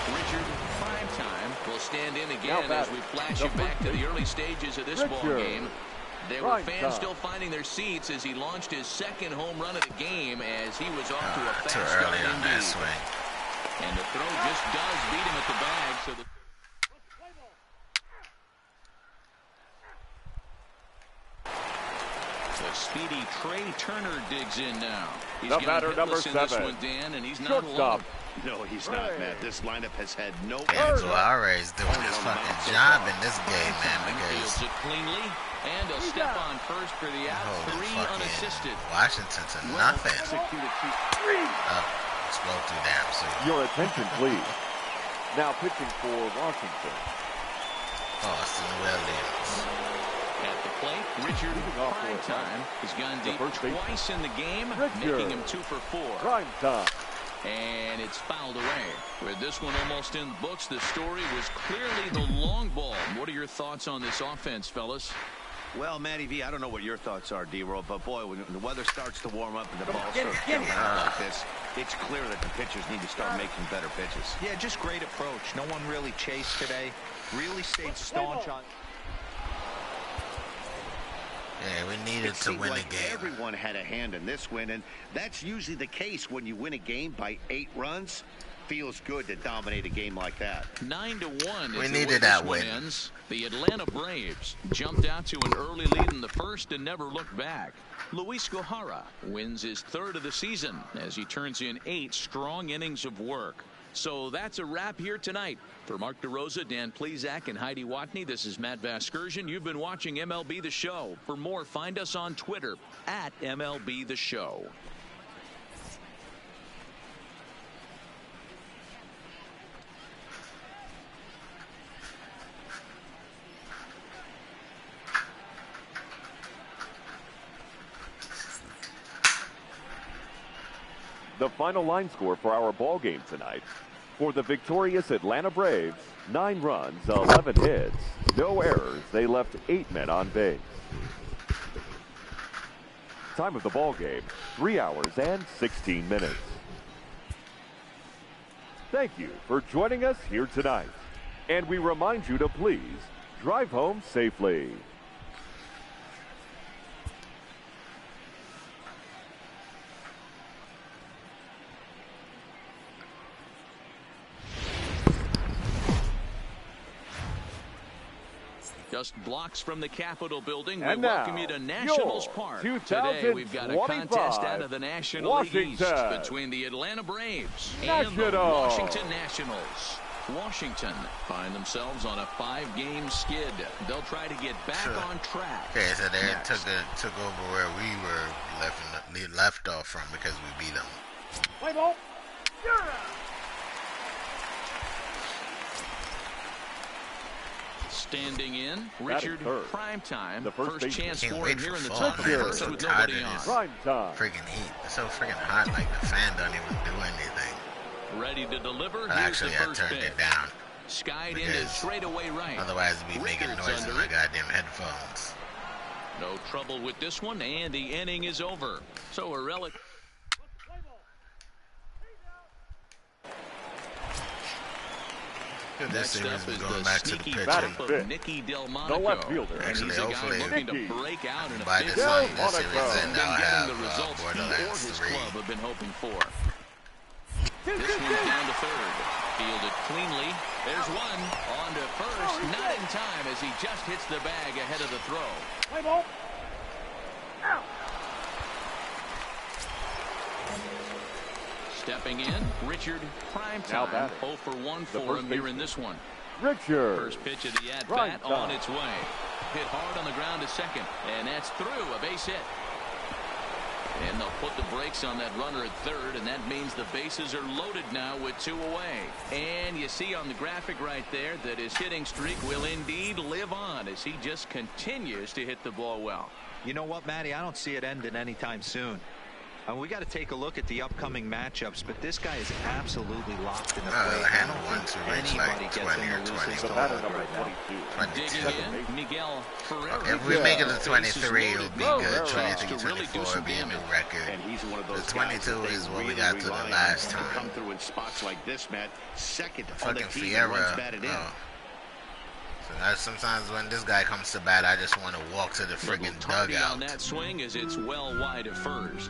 Speaker 2: Richard, prime time, will stand in again as we flash you back to the early stages of this ball game. There were fans still finding their seats as he launched his second home run of the game as he was off to a fast start
Speaker 1: too early on that swing.
Speaker 2: And the throw just does beat him at the bag. So the speedy Trey Turner digs in now. He's
Speaker 3: the batter, number 7.
Speaker 2: This one, Dan, and he's not alone.
Speaker 5: No, he's not, Matt. This lineup has had no...
Speaker 1: Suarez doing his fucking job in this game, man, because...
Speaker 2: Fields it cleanly, and he'll step on first for the out. 3 unassisted.
Speaker 1: Washington to nothing. Spoke too damn soon.
Speaker 3: Your attention, please. Now pitching for Washington.
Speaker 1: Austin Williams.
Speaker 2: At the plate, Richard prime time has gone deep twice in the game, making him 2 for 4.
Speaker 3: Prime time.
Speaker 2: And it's fouled away. With this one almost in the books, the story was clearly the long ball. What are your thoughts on this offense, fellas?
Speaker 5: Well, Matty V, I don't know what your thoughts are, D-Roll, but boy, when the weather starts to warm up and the ball starts coming out like this, it's clear that the pitchers need to start making better pitches.
Speaker 4: Yeah, just great approach. No one really chased today. Really stayed staunch on.
Speaker 1: Yeah, we needed to win a game.
Speaker 5: Everyone had a hand in this win, and that's usually the case when you win a game by 8 runs. Feels good to dominate a game like that.
Speaker 2: 9-1.
Speaker 1: We needed that win.
Speaker 2: Ends. The Atlanta Braves jumped out to an early lead in the first and never looked back. Luis Gohara wins his 3rd of the season as he turns in 8 strong innings of work. So that's a wrap here tonight. For Mark DeRosa, Dan Plesac, and Heidi Watney, this is Matt Vasgersian. You've been watching MLB The Show. For more, find us on Twitter at MLB The Show.
Speaker 3: The final line score for our ball game tonight. For the victorious Atlanta Braves, 9 runs, 11 hits, no errors. They left 8 men on base. Time of the ball game, 3 hours and 16 minutes. Thank you for joining us here tonight. And we remind you to please drive home safely.
Speaker 2: Just blocks from the Capitol building,
Speaker 3: And
Speaker 2: we
Speaker 3: now,
Speaker 2: welcome you to Nationals Park. Today we've got a contest out of the National League East between the Atlanta Braves and the Washington Nationals. Washington find themselves on a 5-game skid. They'll try to get back on track.
Speaker 1: Okay, so they took over where we were left off from because we beat them.
Speaker 7: Play ball. You're out.
Speaker 2: Standing in, Richard Primetime.
Speaker 3: The first
Speaker 2: chance
Speaker 1: Can't
Speaker 2: for
Speaker 1: wait
Speaker 2: him here in the
Speaker 1: fall,
Speaker 2: top of the
Speaker 1: man.
Speaker 2: first
Speaker 1: So
Speaker 2: with
Speaker 1: tired
Speaker 2: nobody
Speaker 1: of
Speaker 2: on.
Speaker 1: this
Speaker 3: Primetime.
Speaker 1: Freaking heat. It's so freaking hot, like the fan don't even do anything.
Speaker 2: Ready to deliver.
Speaker 1: But
Speaker 2: Here's
Speaker 1: actually,
Speaker 2: the
Speaker 1: I
Speaker 2: first
Speaker 1: turned
Speaker 2: pitch.
Speaker 1: it down.
Speaker 2: Skied into straightaway right.
Speaker 1: Otherwise, it'd be making
Speaker 2: Richards
Speaker 1: noise in
Speaker 2: under
Speaker 1: my
Speaker 2: it.
Speaker 1: goddamn headphones.
Speaker 2: No trouble with this one, and the inning is over. So a relic.
Speaker 1: This series
Speaker 2: Next up
Speaker 1: is
Speaker 2: is
Speaker 1: going
Speaker 2: the
Speaker 1: back to the
Speaker 2: sneaky
Speaker 1: pitching.
Speaker 2: bump of Nicky Delmonico.
Speaker 3: The left fielder.
Speaker 2: And
Speaker 1: Actually,
Speaker 2: he's a guy
Speaker 1: hopefully,
Speaker 2: looking to break out in a
Speaker 1: by
Speaker 2: big
Speaker 1: the
Speaker 2: way.
Speaker 1: time this series
Speaker 3: Delmonico.
Speaker 1: ends,
Speaker 2: Been
Speaker 1: I'll
Speaker 2: getting
Speaker 1: have
Speaker 2: the results he or
Speaker 1: Borderlands
Speaker 2: his
Speaker 1: 3.
Speaker 2: club have been hoping for. This one's down to third. Fielded cleanly. There's one. On to first. Not in time as he just hits the bag ahead of the throw.
Speaker 7: Play ball. Out.
Speaker 2: Stepping in, Richard Primetime. 0 for 1 for him here in this one.
Speaker 3: Richard.
Speaker 2: First pitch of the at-bat on its way. Hit hard on the ground to second. And that's through. A base hit. And they'll put the brakes on that runner at third, and that means the bases are loaded now with 2 away. And you see on the graphic right there that his hitting streak will indeed live on as he just continues to hit the ball well.
Speaker 4: You know what, Matty? I don't see it ending anytime soon. We got to take a look at the upcoming matchups, but this guy is absolutely locked in the plate. I don't think anybody gets him to lose his dog right now.
Speaker 2: Digging in, Miguel Ferrer.
Speaker 1: If we make it to 23, it'll be good. 23, 24 will be a new record.
Speaker 5: And he's one of those
Speaker 1: The 22 is what we got to the last
Speaker 5: to
Speaker 1: time.
Speaker 5: come through in spots like this, Matt. Second on the
Speaker 1: Fucking
Speaker 5: team and runs
Speaker 1: Fiera.
Speaker 5: batted in.
Speaker 1: So sometimes when this guy comes to bat, I just want to walk to the friggin'
Speaker 2: Tardy
Speaker 1: dugout.
Speaker 2: on that swing as it's well wide of first.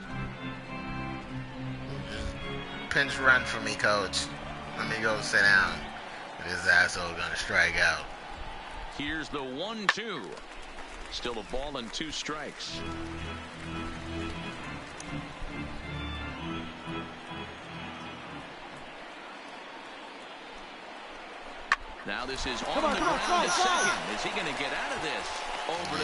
Speaker 1: Pinch run for me, coach. Let me go sit down. This asshole gonna strike out.
Speaker 2: Here's the 1-2. Still a ball and 2 strikes. Now this is on the ground to second. Is he going to get out of this? Over to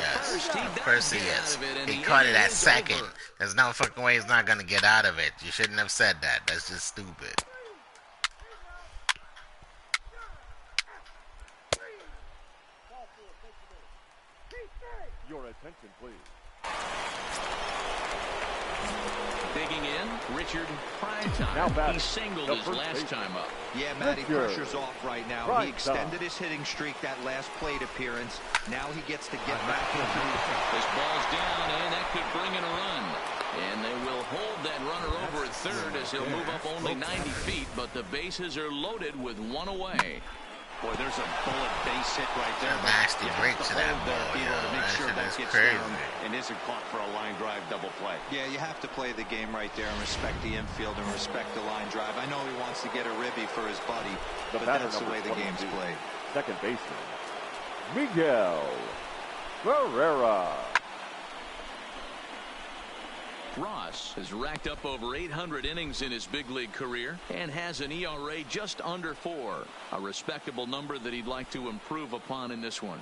Speaker 2: first. He does get out of it, and
Speaker 1: He caught it at
Speaker 2: is
Speaker 1: second.
Speaker 2: over.
Speaker 1: There's no fucking way he's not gonna get out of it. You shouldn't have said that. That's just stupid.
Speaker 3: Your attention, please.
Speaker 2: Digging in, Richard, prime time. He singled his last time up.
Speaker 4: Yeah, Matty, pressure's off right now. He extended his hitting streak that last plate appearance. Now he gets to get back into it.
Speaker 2: This ball's down, and that could bring in a run. And they will hold that runner over at third as he'll move up only 90 feet, but the bases are loaded with one away.
Speaker 5: Boy, there's a bullet base hit right there.
Speaker 1: Nasty break to that ball,
Speaker 5: to make sure that gets down and isn't caught for a line drive double play.
Speaker 4: Yeah, you have to play the game right there and respect the infield and respect the line drive. I know he wants to get a ribby for his buddy, but that's the way the game's played.
Speaker 3: Second baseman, Miguel Ferreira.
Speaker 2: Ross has racked up over 800 innings in his big league career and has an ERA just under 4, a respectable number that he'd like to improve upon in this one.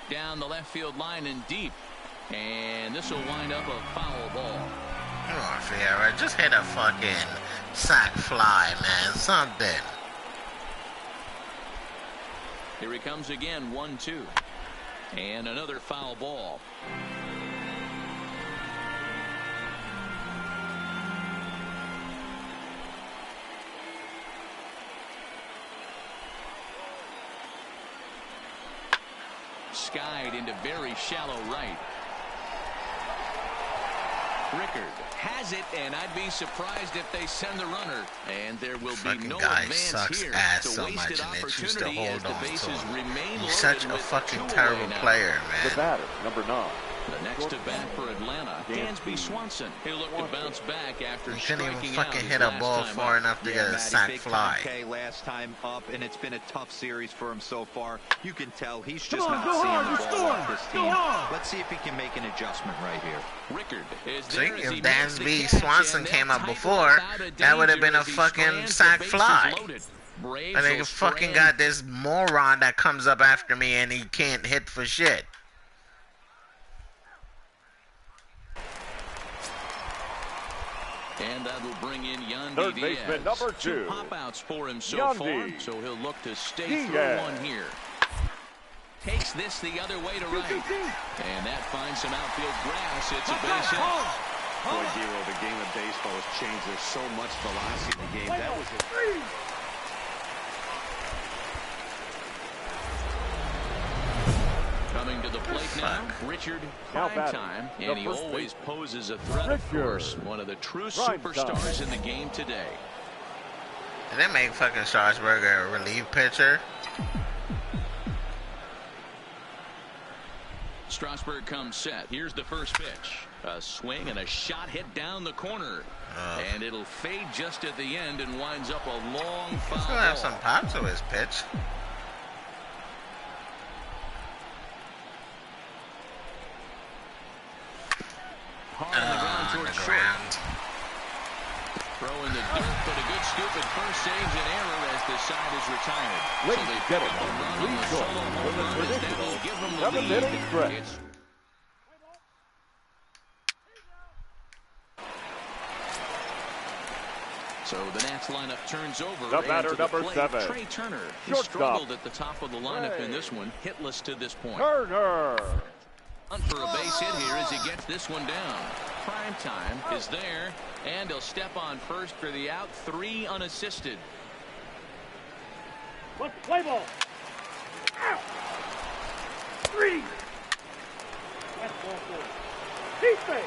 Speaker 2: Down the left field line and deep, and this will wind up a foul ball.
Speaker 1: Come on, Ferreira, just hit a fucking sack fly, man, something.
Speaker 2: Here he comes again, 1-2, and another foul ball. Skied into very shallow right. Rickard has it, and I'd be surprised if they send the runner. And there will be no advance here. It's a wasted opportunity as the bases remain loaded.
Speaker 1: He's such a fucking terrible player, man.
Speaker 3: The batter, number 9.
Speaker 2: The next to bat for Atlanta, Dansby Swanson. He'll look to bounce back after striking out.
Speaker 1: He couldn't even fucking hit a ball far enough to get a sack fly.
Speaker 4: Okay, last time up, and it's been a tough series for him so far. You can tell he's just not seeing the ball off this team. Let's see if he can make an adjustment right here.
Speaker 2: Rickard is
Speaker 1: there. See, if Dansby Swanson came up before, that would have been a fucking sack fly. I think fucking got this moron that comes up after me and he can't hit for shit.
Speaker 2: And that'll bring in Yandy
Speaker 3: Third
Speaker 2: Diaz.
Speaker 3: baseman, number 2.
Speaker 2: 2 pop-outs for him so far, so he'll look to stay through one here. Takes this the other way to right. And that finds some outfield grass. It's a base hit.
Speaker 5: Boy, Giro, the game of baseball has changed. There's so much velocity in the game. That was it.
Speaker 2: Coming to the plate now, Richard, prime time, and he always poses a threat, of course. One of the true superstars in the game today.
Speaker 1: Did they make fucking Strasburg a relief pitcher?
Speaker 2: Strasburg comes set. Here's the first pitch. A swing and a shot hit down the corner. And it'll fade just at the end and winds up a long foul ball.
Speaker 1: He's gonna have some pop to his pitch.
Speaker 2: Hard on the ground towards short. Throw in the dirt, but a good scoop at first saves an error as the side is retired. So they get it. That will give them the lead. So the Nats lineup turns over.
Speaker 3: The batter, number 7.
Speaker 2: Trey Turner. He struggled at the top of the lineup in this one, hitless to this point.
Speaker 3: Turner.
Speaker 2: Hunt for a base hit here as he gets this one down. Prime time is there, and he'll step on first for the out. 3 unassisted.
Speaker 7: What's the play ball? 3. That's ball 4. Defense.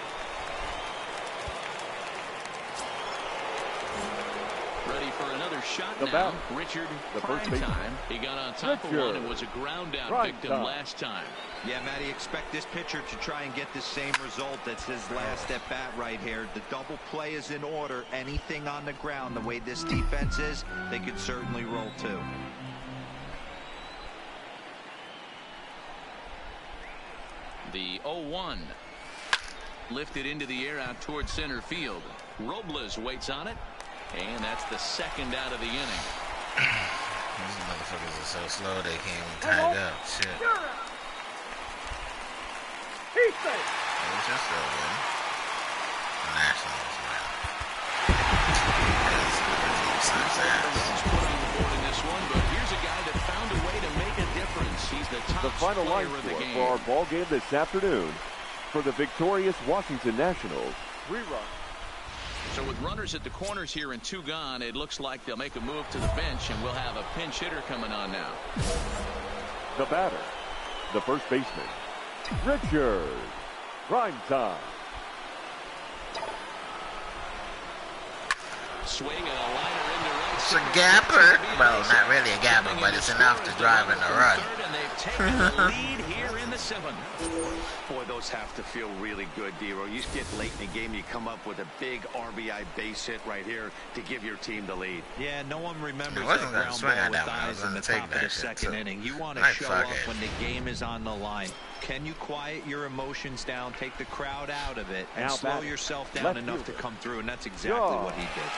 Speaker 2: Ready for another shot now. Richard,
Speaker 3: the first
Speaker 2: prime time. He got on top of one and was a ground out victim last time.
Speaker 4: Yeah, Matty, expect this pitcher to try and get the same result. That's his last at bat right here. The double play is in order. Anything on the ground, the way this defense is, they could certainly roll too.
Speaker 2: The 0-1 lifted into the air out towards center field. Robles waits on it, and that's the second out of the inning.
Speaker 1: These motherfuckers are so slow they can't even tag up. Shit.
Speaker 7: He's safe.
Speaker 1: It's just so good. Nationals, man.
Speaker 2: Put on the board in this one, but here's a guy that found a way to make a difference. He's the top
Speaker 3: final line
Speaker 2: player of the game.
Speaker 3: for our ball game this afternoon for the victorious Washington Nationals. 3 runs,
Speaker 2: So with runners at the corners here and 2 gone, it looks like they'll make a move to the bench, and we'll have a pinch hitter coming on now.
Speaker 3: The batter, the first baseman, Richard Primetime.
Speaker 2: Swing and a liner into right.
Speaker 1: It's a gapper. Well, not really a gapper, but it's enough to drive in the run.
Speaker 2: And they've taken the lead here in the 7th.
Speaker 5: Boy, those have to feel really good, D-Row. You get late in the game, you come up with a big RBI base hit right here to give your team the lead.
Speaker 4: Yeah, no one remembers
Speaker 1: that
Speaker 4: ground
Speaker 1: swing
Speaker 4: ball
Speaker 1: at
Speaker 4: with
Speaker 1: that one. I was
Speaker 4: eyes in the
Speaker 1: gonna take
Speaker 4: top of the
Speaker 1: that shit,
Speaker 4: 2nd
Speaker 1: too.
Speaker 4: inning. You want to
Speaker 1: Like,
Speaker 4: show
Speaker 1: fuck
Speaker 4: up
Speaker 1: it.
Speaker 4: when the game is on the line. Can you quiet your emotions down, take the crowd out of it, and
Speaker 3: Now
Speaker 4: slow
Speaker 3: batting,
Speaker 4: yourself down
Speaker 3: left
Speaker 4: enough to
Speaker 3: fielder,
Speaker 4: come through? And that's exactly
Speaker 3: Josh
Speaker 4: what he did.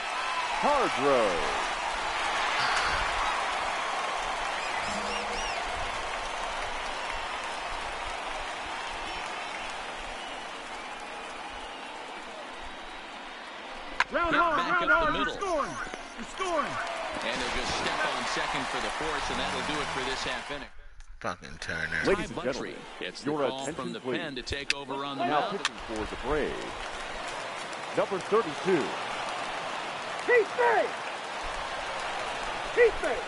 Speaker 3: Hardrow.
Speaker 7: Round
Speaker 2: Back
Speaker 7: hard,
Speaker 2: up
Speaker 7: round
Speaker 2: the
Speaker 7: hard.
Speaker 2: middle.
Speaker 7: You're scoring. You're scoring.
Speaker 2: And he'll just step on second for the 4th, and that'll do it for this half inning.
Speaker 1: Fucking Turner.
Speaker 3: Ladies
Speaker 2: Ty
Speaker 3: and
Speaker 2: Buttrey
Speaker 3: gentlemen,
Speaker 2: gets the
Speaker 3: your
Speaker 2: call
Speaker 3: attention,
Speaker 2: from the
Speaker 3: please.
Speaker 2: pen to take over on the
Speaker 3: Now
Speaker 2: mound.
Speaker 3: pitching for the Braves, number 32,
Speaker 7: He's safe. He's safe.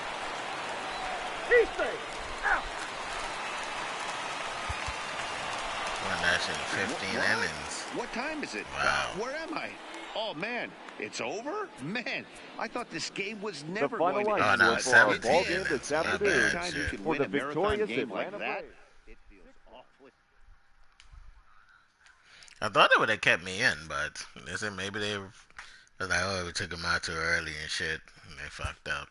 Speaker 7: He's safe. Out.
Speaker 1: Well, that's in 15 innings.
Speaker 5: What time is it?
Speaker 1: Wow.
Speaker 5: Where am I? Oh, man. It's over? Man, I thought this game was
Speaker 3: the
Speaker 5: never
Speaker 3: final
Speaker 5: going to
Speaker 3: line
Speaker 5: end.
Speaker 1: Oh, no,
Speaker 3: score for our
Speaker 1: 17
Speaker 3: ball game
Speaker 1: innings.
Speaker 3: this
Speaker 1: Not
Speaker 3: afternoon
Speaker 1: bad,
Speaker 5: Time you
Speaker 1: shit.
Speaker 5: can
Speaker 3: for
Speaker 5: win
Speaker 3: the
Speaker 5: a marathon
Speaker 3: victorious
Speaker 5: game like
Speaker 3: Atlanta
Speaker 5: that.
Speaker 3: Braves.
Speaker 5: It feels awfully.
Speaker 1: I thought it would have kept me in, but they said maybe they were like, oh, we took him out too early and shit, and they fucked up.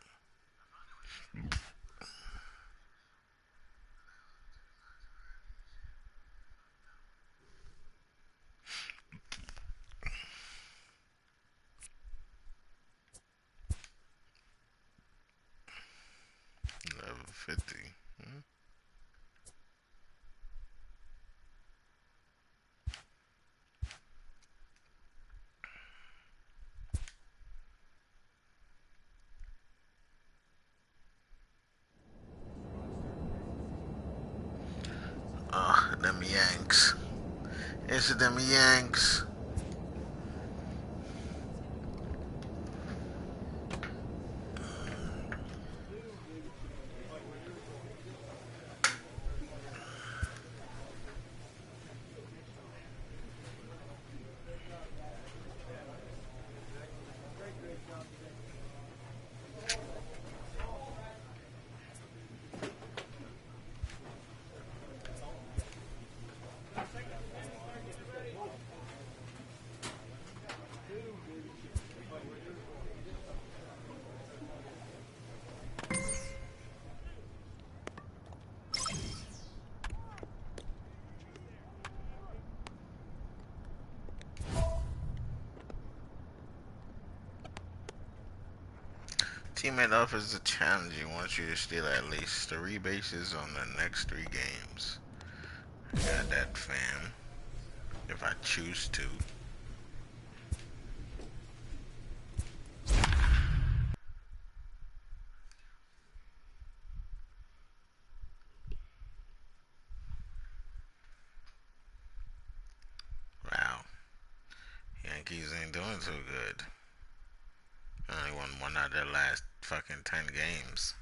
Speaker 1: Level 50. Oh, them Yanks. It's them Yanks. Teammate offers a challenge. He wants you to steal at least 3 bases on the next 3 games. I got that, fam. If I choose to. Wow. Yankees ain't doing too good. Only won 1 out of their last fucking 10 games.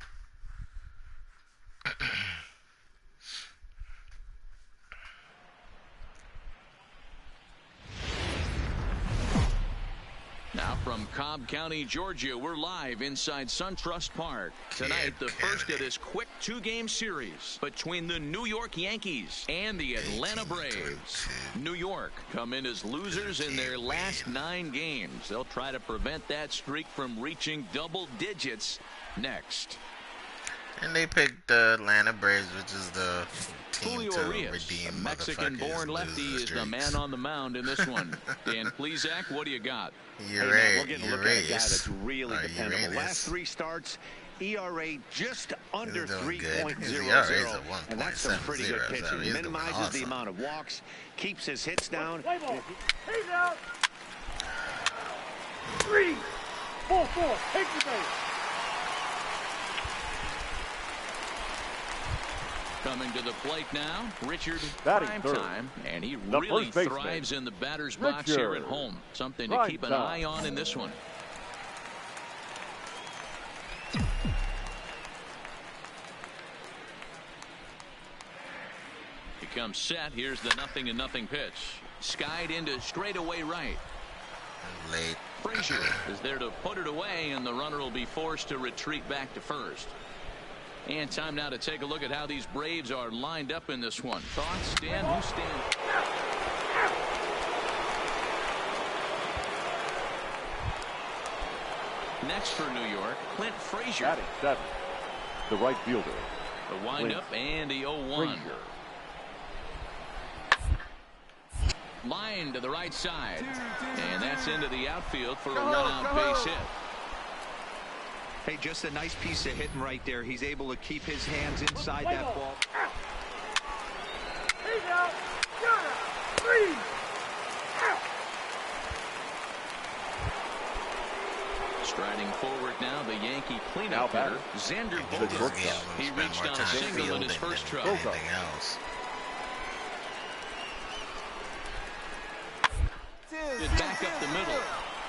Speaker 2: Now from Cobb County, Georgia, we're live inside SunTrust Park. Tonight, the first of this quick 2-game series between the New York Yankees and the Atlanta Braves. New York come in as losers in their last 9 games. They'll try to prevent that streak from reaching double digits next.
Speaker 1: And they picked the Atlanta Braves, which is the team
Speaker 2: Julio
Speaker 1: to
Speaker 2: Urias,
Speaker 1: redeem
Speaker 2: a Mexican-born lefty, is the man on the mound in this one. Dan Plesac, what do you got?
Speaker 5: Hey, man, we're getting a look at a guy that's really dependable. Last 3 starts, ERA just under 3.00, and that's some pretty good pitching. Minimizes the amount of walks, keeps his hits down.
Speaker 7: Play ball. He's out. 3, 4, take the base.
Speaker 2: Coming to the plate now, Richard
Speaker 3: Batting
Speaker 2: Primetime, and he really thrives in the batter's box here at home. Something to keep an eye on in this one. He comes set. Here's the 0-0 pitch. Skied into straightaway right.
Speaker 1: Late.
Speaker 2: Frazier is there to put it away, and the runner will be forced to retreat back to first. And time now to take a look at how these Braves are lined up in this one. Thoughts, Dan? Who stands? Next for New York, Clint Frazier.
Speaker 3: Batting seventh, the right fielder.
Speaker 2: The windup and the 0-1. Line to the right side. And that's into the outfield for a run-out base hit.
Speaker 4: Hey, just a nice piece of hitting right there. He's able to keep his hands inside that ball.
Speaker 7: He's out. Three.
Speaker 2: Striding forward now, the Yankee cleanup hitter, Xander Bogaerts. He reached on a single in his first try.
Speaker 1: Anything else.
Speaker 2: Back up the middle.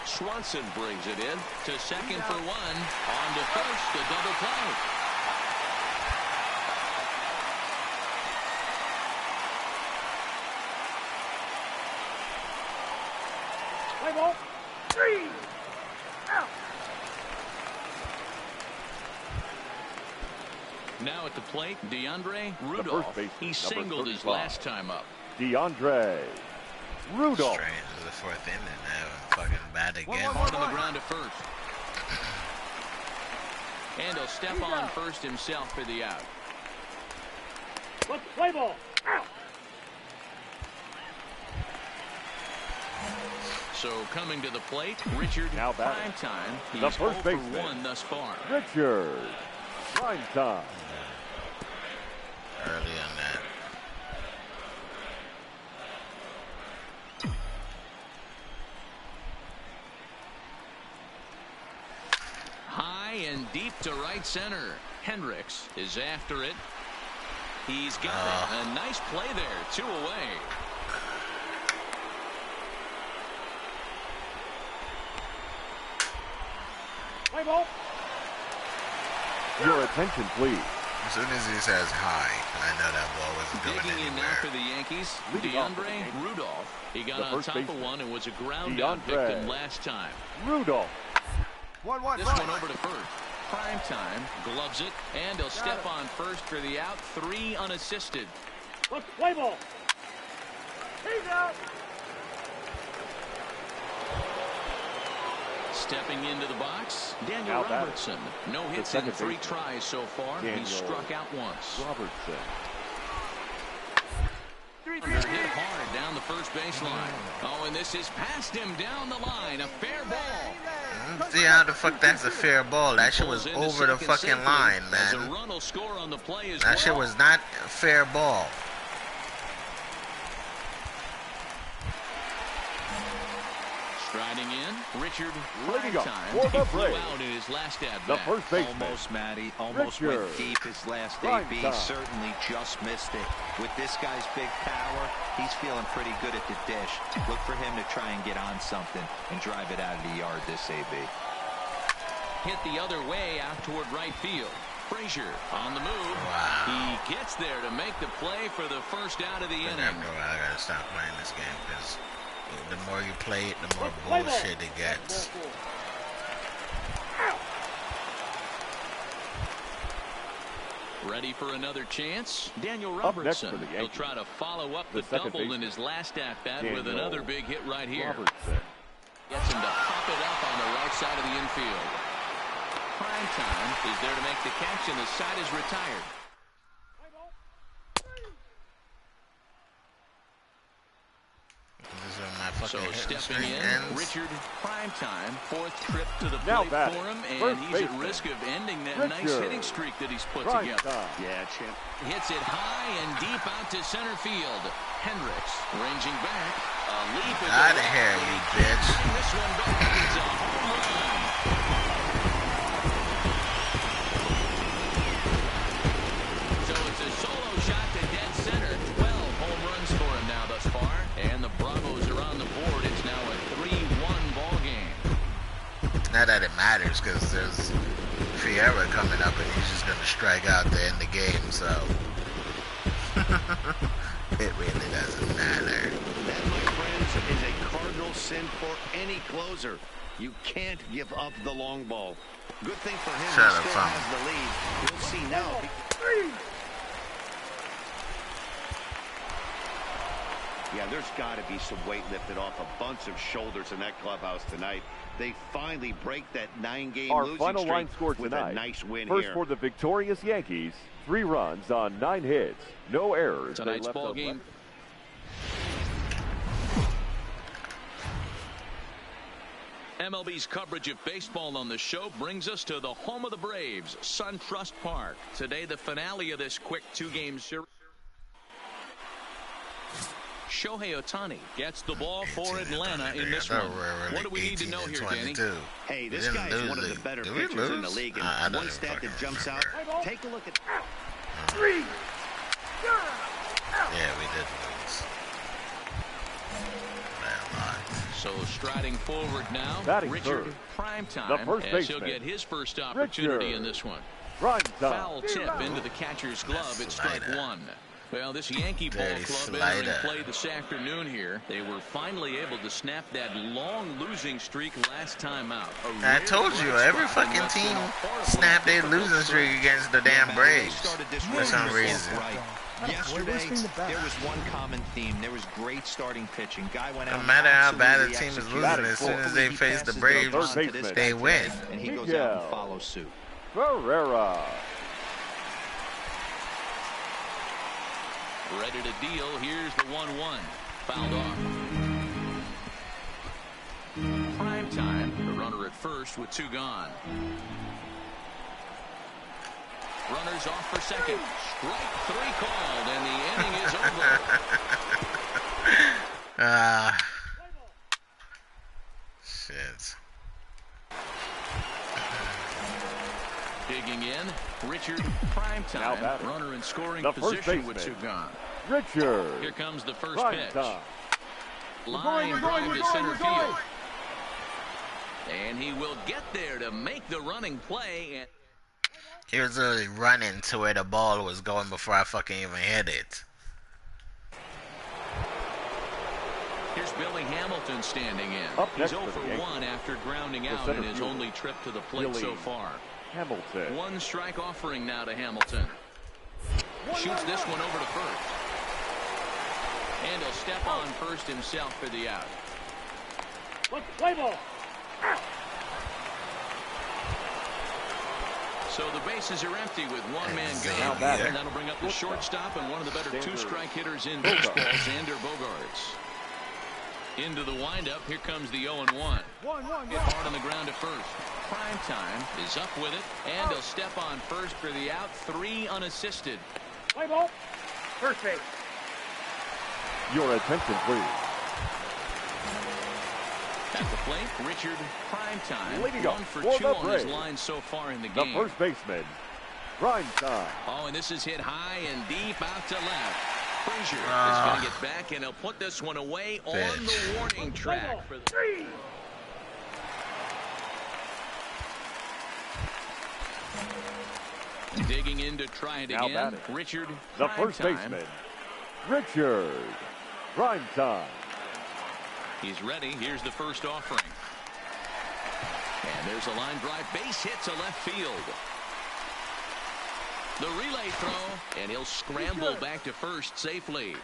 Speaker 2: Swanson brings it in to second for one. On to first, a double play.
Speaker 7: Play ball. 3. Out.
Speaker 2: Now at the plate, DeAndre Rudolph. He singled his last time up.
Speaker 3: DeAndre Rudolph.
Speaker 1: Straight into the fourth inning now and fucking bat again.
Speaker 2: Hard on the ground to first. And he'll step on first himself for the out.
Speaker 7: Let's play ball. Out.
Speaker 2: So coming to the plate, Richard Primetime. He's
Speaker 3: the first
Speaker 2: 0 for 1 thus far.
Speaker 3: Richard Primetime.
Speaker 1: Early on that.
Speaker 2: High and deep to right center. Hendricks is after it. He's got a nice play there. 2 away.
Speaker 7: Play ball.
Speaker 3: Your attention, please.
Speaker 1: As soon as he says hi, I know that ball wasn't going
Speaker 2: Digging in now
Speaker 1: anywhere.
Speaker 2: for the Yankees, DeAndre Rudolph. He got on top of one and was a ground out victim last time.
Speaker 3: Rudolph.
Speaker 2: This one over to first. Primetime gloves it, and he'll step on first for the out. 3 unassisted.
Speaker 7: Let's play ball. He's out.
Speaker 2: Stepping into the box, Daniel Robertson. No hits in 3 tries so far. He's struck out once.
Speaker 3: Robertson.
Speaker 2: Hit hard down the first baseline. Oh, and this is past him down the line. A fair ball.
Speaker 1: See how the fuck that's a fair ball? That shit was over the fucking line, man. That shit was not a fair ball.
Speaker 2: Striding in, Richard
Speaker 3: Primetime.
Speaker 2: He flew out in his last at-bat.
Speaker 3: The first baseman.
Speaker 4: Almost, Matty. Almost went deep his last AB. Certainly just missed it. With this guy's big power, he's feeling pretty good at the dish. Look for him to try and get on something and drive it out of the yard this AB.
Speaker 2: Hit the other way out toward right field. Frazier on the move.
Speaker 1: Wow.
Speaker 2: He gets there to make the play for the first out of the inning.
Speaker 1: I gotta stop playing this game because the more you play it, the more bullshit it gets.
Speaker 2: Ready for another chance? Daniel Robertson. He'll try to follow up the double in his last at-bat with another big hit right here. Gets him to pop it up on the right side of the infield. Primetime is there to make the catch, and the side is retired. So stepping in, Richard Primetime, 4th trip to the plate for him, and he's at risk of ending that nice hitting streak that he's put together.
Speaker 5: Yeah, champ.
Speaker 2: Hits it high and deep out to center field. Hendricks ranging back. A leap
Speaker 1: out of here, you bitch.
Speaker 2: This one back. It's a home run. So it's a solo shot
Speaker 1: matters because there's Fiera coming up and he's just going to strike out to end the game, so it really doesn't matter.
Speaker 5: That, my friends, is a cardinal sin for any closer. You can't give up the long ball. Good thing for him, he still has the lead. We'll see now. Yeah, there's got to be some weight lifted off a bunch of shoulders in that clubhouse tonight. They finally break that 9-game losing
Speaker 3: final
Speaker 5: streak
Speaker 3: line score
Speaker 5: with
Speaker 3: tonight.
Speaker 5: a nice win
Speaker 3: First
Speaker 5: here.
Speaker 3: for the victorious Yankees, 3 runs on 9 hits, no errors.
Speaker 2: Tonight's ball game. MLB's coverage of baseball on the show brings us to the home of the Braves, SunTrust Park. Today, the finale of this quick 2-game series. Shohei Ohtani gets the ball for Atlanta in this one. What do we need to know here, Danny?
Speaker 5: Hey, this guy is one of the better pitchers in the league. And one stat that jumps out, take a look at...
Speaker 1: Yeah, we did lose.
Speaker 2: So striding forward now, Richard Primetime, as he'll get his first opportunity in this one. Foul tip into the catcher's glove. It's strike 1. Well, this Yankee ball club entering play this afternoon here. They were finally able to snap that long losing streak last time out.
Speaker 1: I told you, every fucking team snapped their losing streak against the damn Braves for some reason.
Speaker 4: Yesterday, there was one common theme. There was great starting pitching. Guy went out.
Speaker 1: No matter how bad a team is losing, as soon as they face the Braves, they win.
Speaker 4: And he goes out and follows suit.
Speaker 3: Ferreira.
Speaker 2: Ready to deal. Here's the 1-1. Fouled off. Primetime. The runner at first with 2 gone. Runners off for second. Strike 3 called, and the inning is over.
Speaker 1: Shit.
Speaker 2: Digging in, Richard Primetime. Runner in scoring position with 2 gone.
Speaker 3: Richard.
Speaker 2: Here comes the first pitch. Line drive to center field. And he will get there to make the running play.
Speaker 1: He was literally running to where the ball was going before I fucking even hit it.
Speaker 2: Here's Billy Hamilton standing in. He's 0 for 1 after grounding out in his only trip to the plate so far.
Speaker 3: Hamilton.
Speaker 2: 1 strike offering now to Hamilton. Shoots this one over to first. And he'll step on first himself for the out.
Speaker 7: Play ball.
Speaker 2: So the bases are empty with 1 man gone. And that'll bring up the shortstop and one of the better 2-strike hitters in baseball, Xander Bogaerts. Into the windup. Here comes the 0-1. Get hard on the ground at first. Primetime is up with it, and he'll step on first for the out. 3 unassisted.
Speaker 7: Play ball. First base.
Speaker 3: Your attention, please.
Speaker 2: At the plate, Richard Primetime.
Speaker 3: 1
Speaker 2: for 2 on his line so far in the game.
Speaker 3: The first baseman, Primetime.
Speaker 2: Oh, and this is hit high and deep out to left. Frazier is going to get back, and he'll put this one away on the warning track. For the... Digging in to try it again. Richard
Speaker 3: the first baseman, Richard Primetime.
Speaker 2: He's ready. Here's the first offering. And there's a line drive. Base hit to left field. The relay throw, and he'll scramble back to first safely.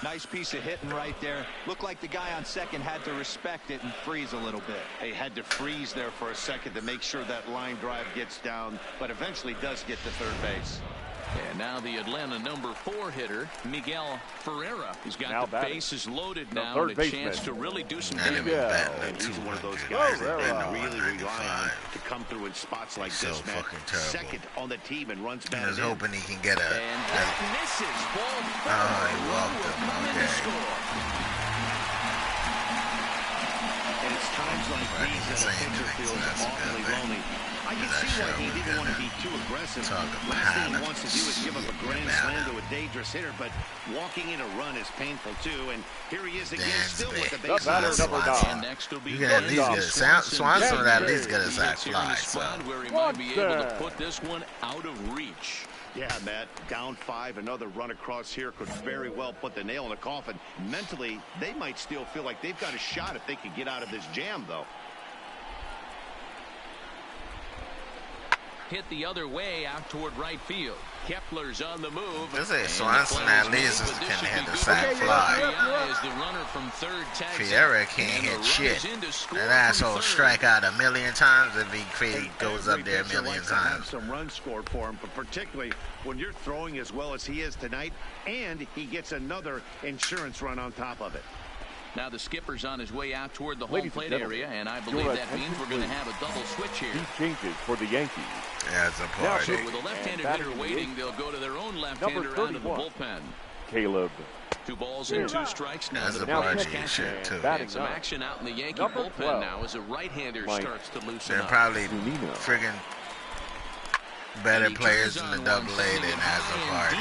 Speaker 4: Nice piece of hitting right there. Looked like the guy on second had to respect it and freeze a little bit.
Speaker 5: He had to freeze there for a second to make sure that line drive gets down, but eventually does get to third base.
Speaker 2: And now the Atlanta number 4 hitter, Miguel Ferreira. He's got the bases loaded now and a chance to really do some damage.
Speaker 5: And he's one of those guys that they really rely on to come through in spots like this, man. Second on the team and runs back.
Speaker 1: I was hoping he can get a...
Speaker 2: And that misses. Ball
Speaker 1: he walked him.
Speaker 5: And it's times like these that a pitcher feels awfully lonely. I can see why he didn't want to be too aggressive. Last thing he wants to do is give up a grand slam to a dangerous hitter, but walking in a run is painful too. And here he is again, still with the base.
Speaker 1: You can at least get a Swanson would at least get a sack fly. So.
Speaker 6: Where he might be able to put this one out of reach.
Speaker 5: Yeah, Matt, down 5, another run across here could very well put the nail in the coffin. Mentally, they might still feel like they've got a shot if they could get out of this jam, though.
Speaker 2: Hit the other way out toward right field. Kepler's on the move.
Speaker 1: This is Swanson at least can hit the sack fly. Fiera can't hit shit. That asshole strike out a million times if he goes up there a million times.
Speaker 5: Some runs scored for him, but particularly when you're throwing as well as he is tonight, and he gets another insurance run on top of it.
Speaker 2: Now the skipper's on his way out toward the home plate area, and I believe that means we're going to have a double switch here.
Speaker 3: He changes for the Yankees.
Speaker 1: Yeah, it's a party.
Speaker 2: So with a lefty-handed hitter waiting, they'll go to their own left-hander out of the bullpen.
Speaker 3: Caleb.
Speaker 2: 2 balls and 2 strikes. Now
Speaker 1: that's
Speaker 2: the
Speaker 1: a party
Speaker 2: catcher
Speaker 1: too.
Speaker 2: And some action out in the Yankee bullpen now as a right-hander starts to loosen
Speaker 1: They're
Speaker 2: up.
Speaker 1: probably friggin' better players in the double-A than as a party.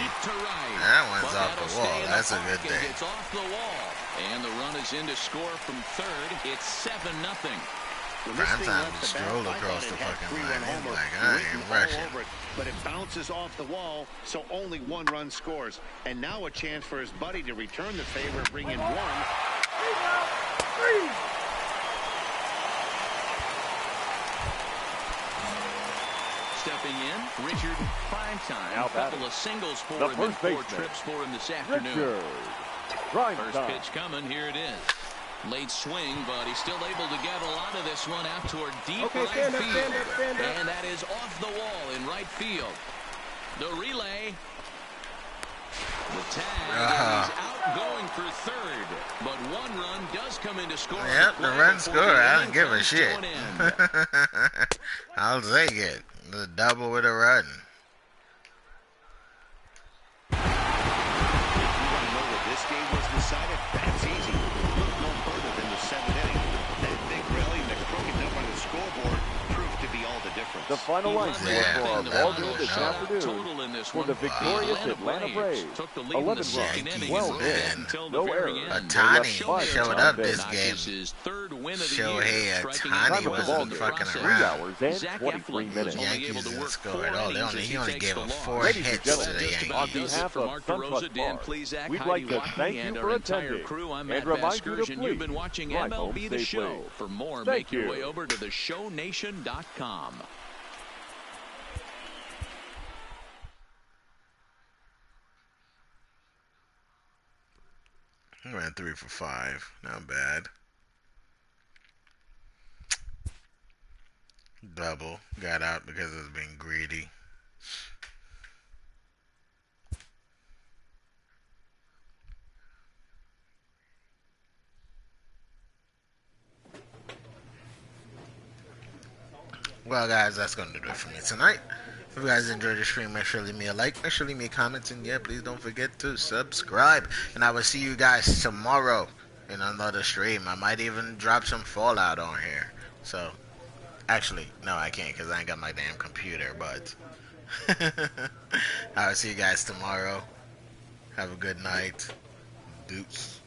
Speaker 1: That one's off the wall. That's a good thing.
Speaker 2: It's off the wall. And the run is in to score from third. It's 7-0.
Speaker 1: Prime time to stroll across the fucking line. He's like, I ain't rushing.
Speaker 5: But it bounces off the wall, so only 1 run scores. And now a chance for his buddy to return the favor and bring in 1.
Speaker 2: Stepping in, Richard Primetime. A couple of singles for him and 4 trips for him this afternoon. First pitch coming, here it is. Late swing, but he's still able to get a lot of this one out toward deep right field. And that is off the wall in right field. The relay. The tag, and he's out going for third. But 1 run does come in to score.
Speaker 1: Yep, the run score. I don't give a shit. I'll take it. The double with a run.
Speaker 5: This game was decided. That's easy. Look no further than the 7th inning. That big rally and the crooked number on the scoreboard proved to be all the difference.
Speaker 3: The final line score for our ball game this afternoon for the victorious Atlanta Braves. 11 runs, 12 hits, no errors.
Speaker 1: Otani showed up this game. Shohei Otani wasn't fucking around.
Speaker 3: 3 hours and 23 minutes.
Speaker 1: Yankees didn't score at all. He only gave up 4 hits to the Yankees.
Speaker 3: On behalf of Suntrust Bar, we'd like to thank you for attending and remind you to please
Speaker 2: you've been watching MLB The Show. For more, make your way over to theshownation.com.
Speaker 1: He ran 3 for 5. Not bad. Double. Got out because it was being greedy. Well, guys, that's going to do it for me tonight. If you guys enjoyed the stream, make sure to leave me a like, make sure to leave me a comment, and yeah, please don't forget to subscribe. And I will see you guys tomorrow in another stream. I might even drop some Fallout on here. So, actually, no, I can't because I ain't got my damn computer, but I will see you guys tomorrow. Have a good night. Deuce.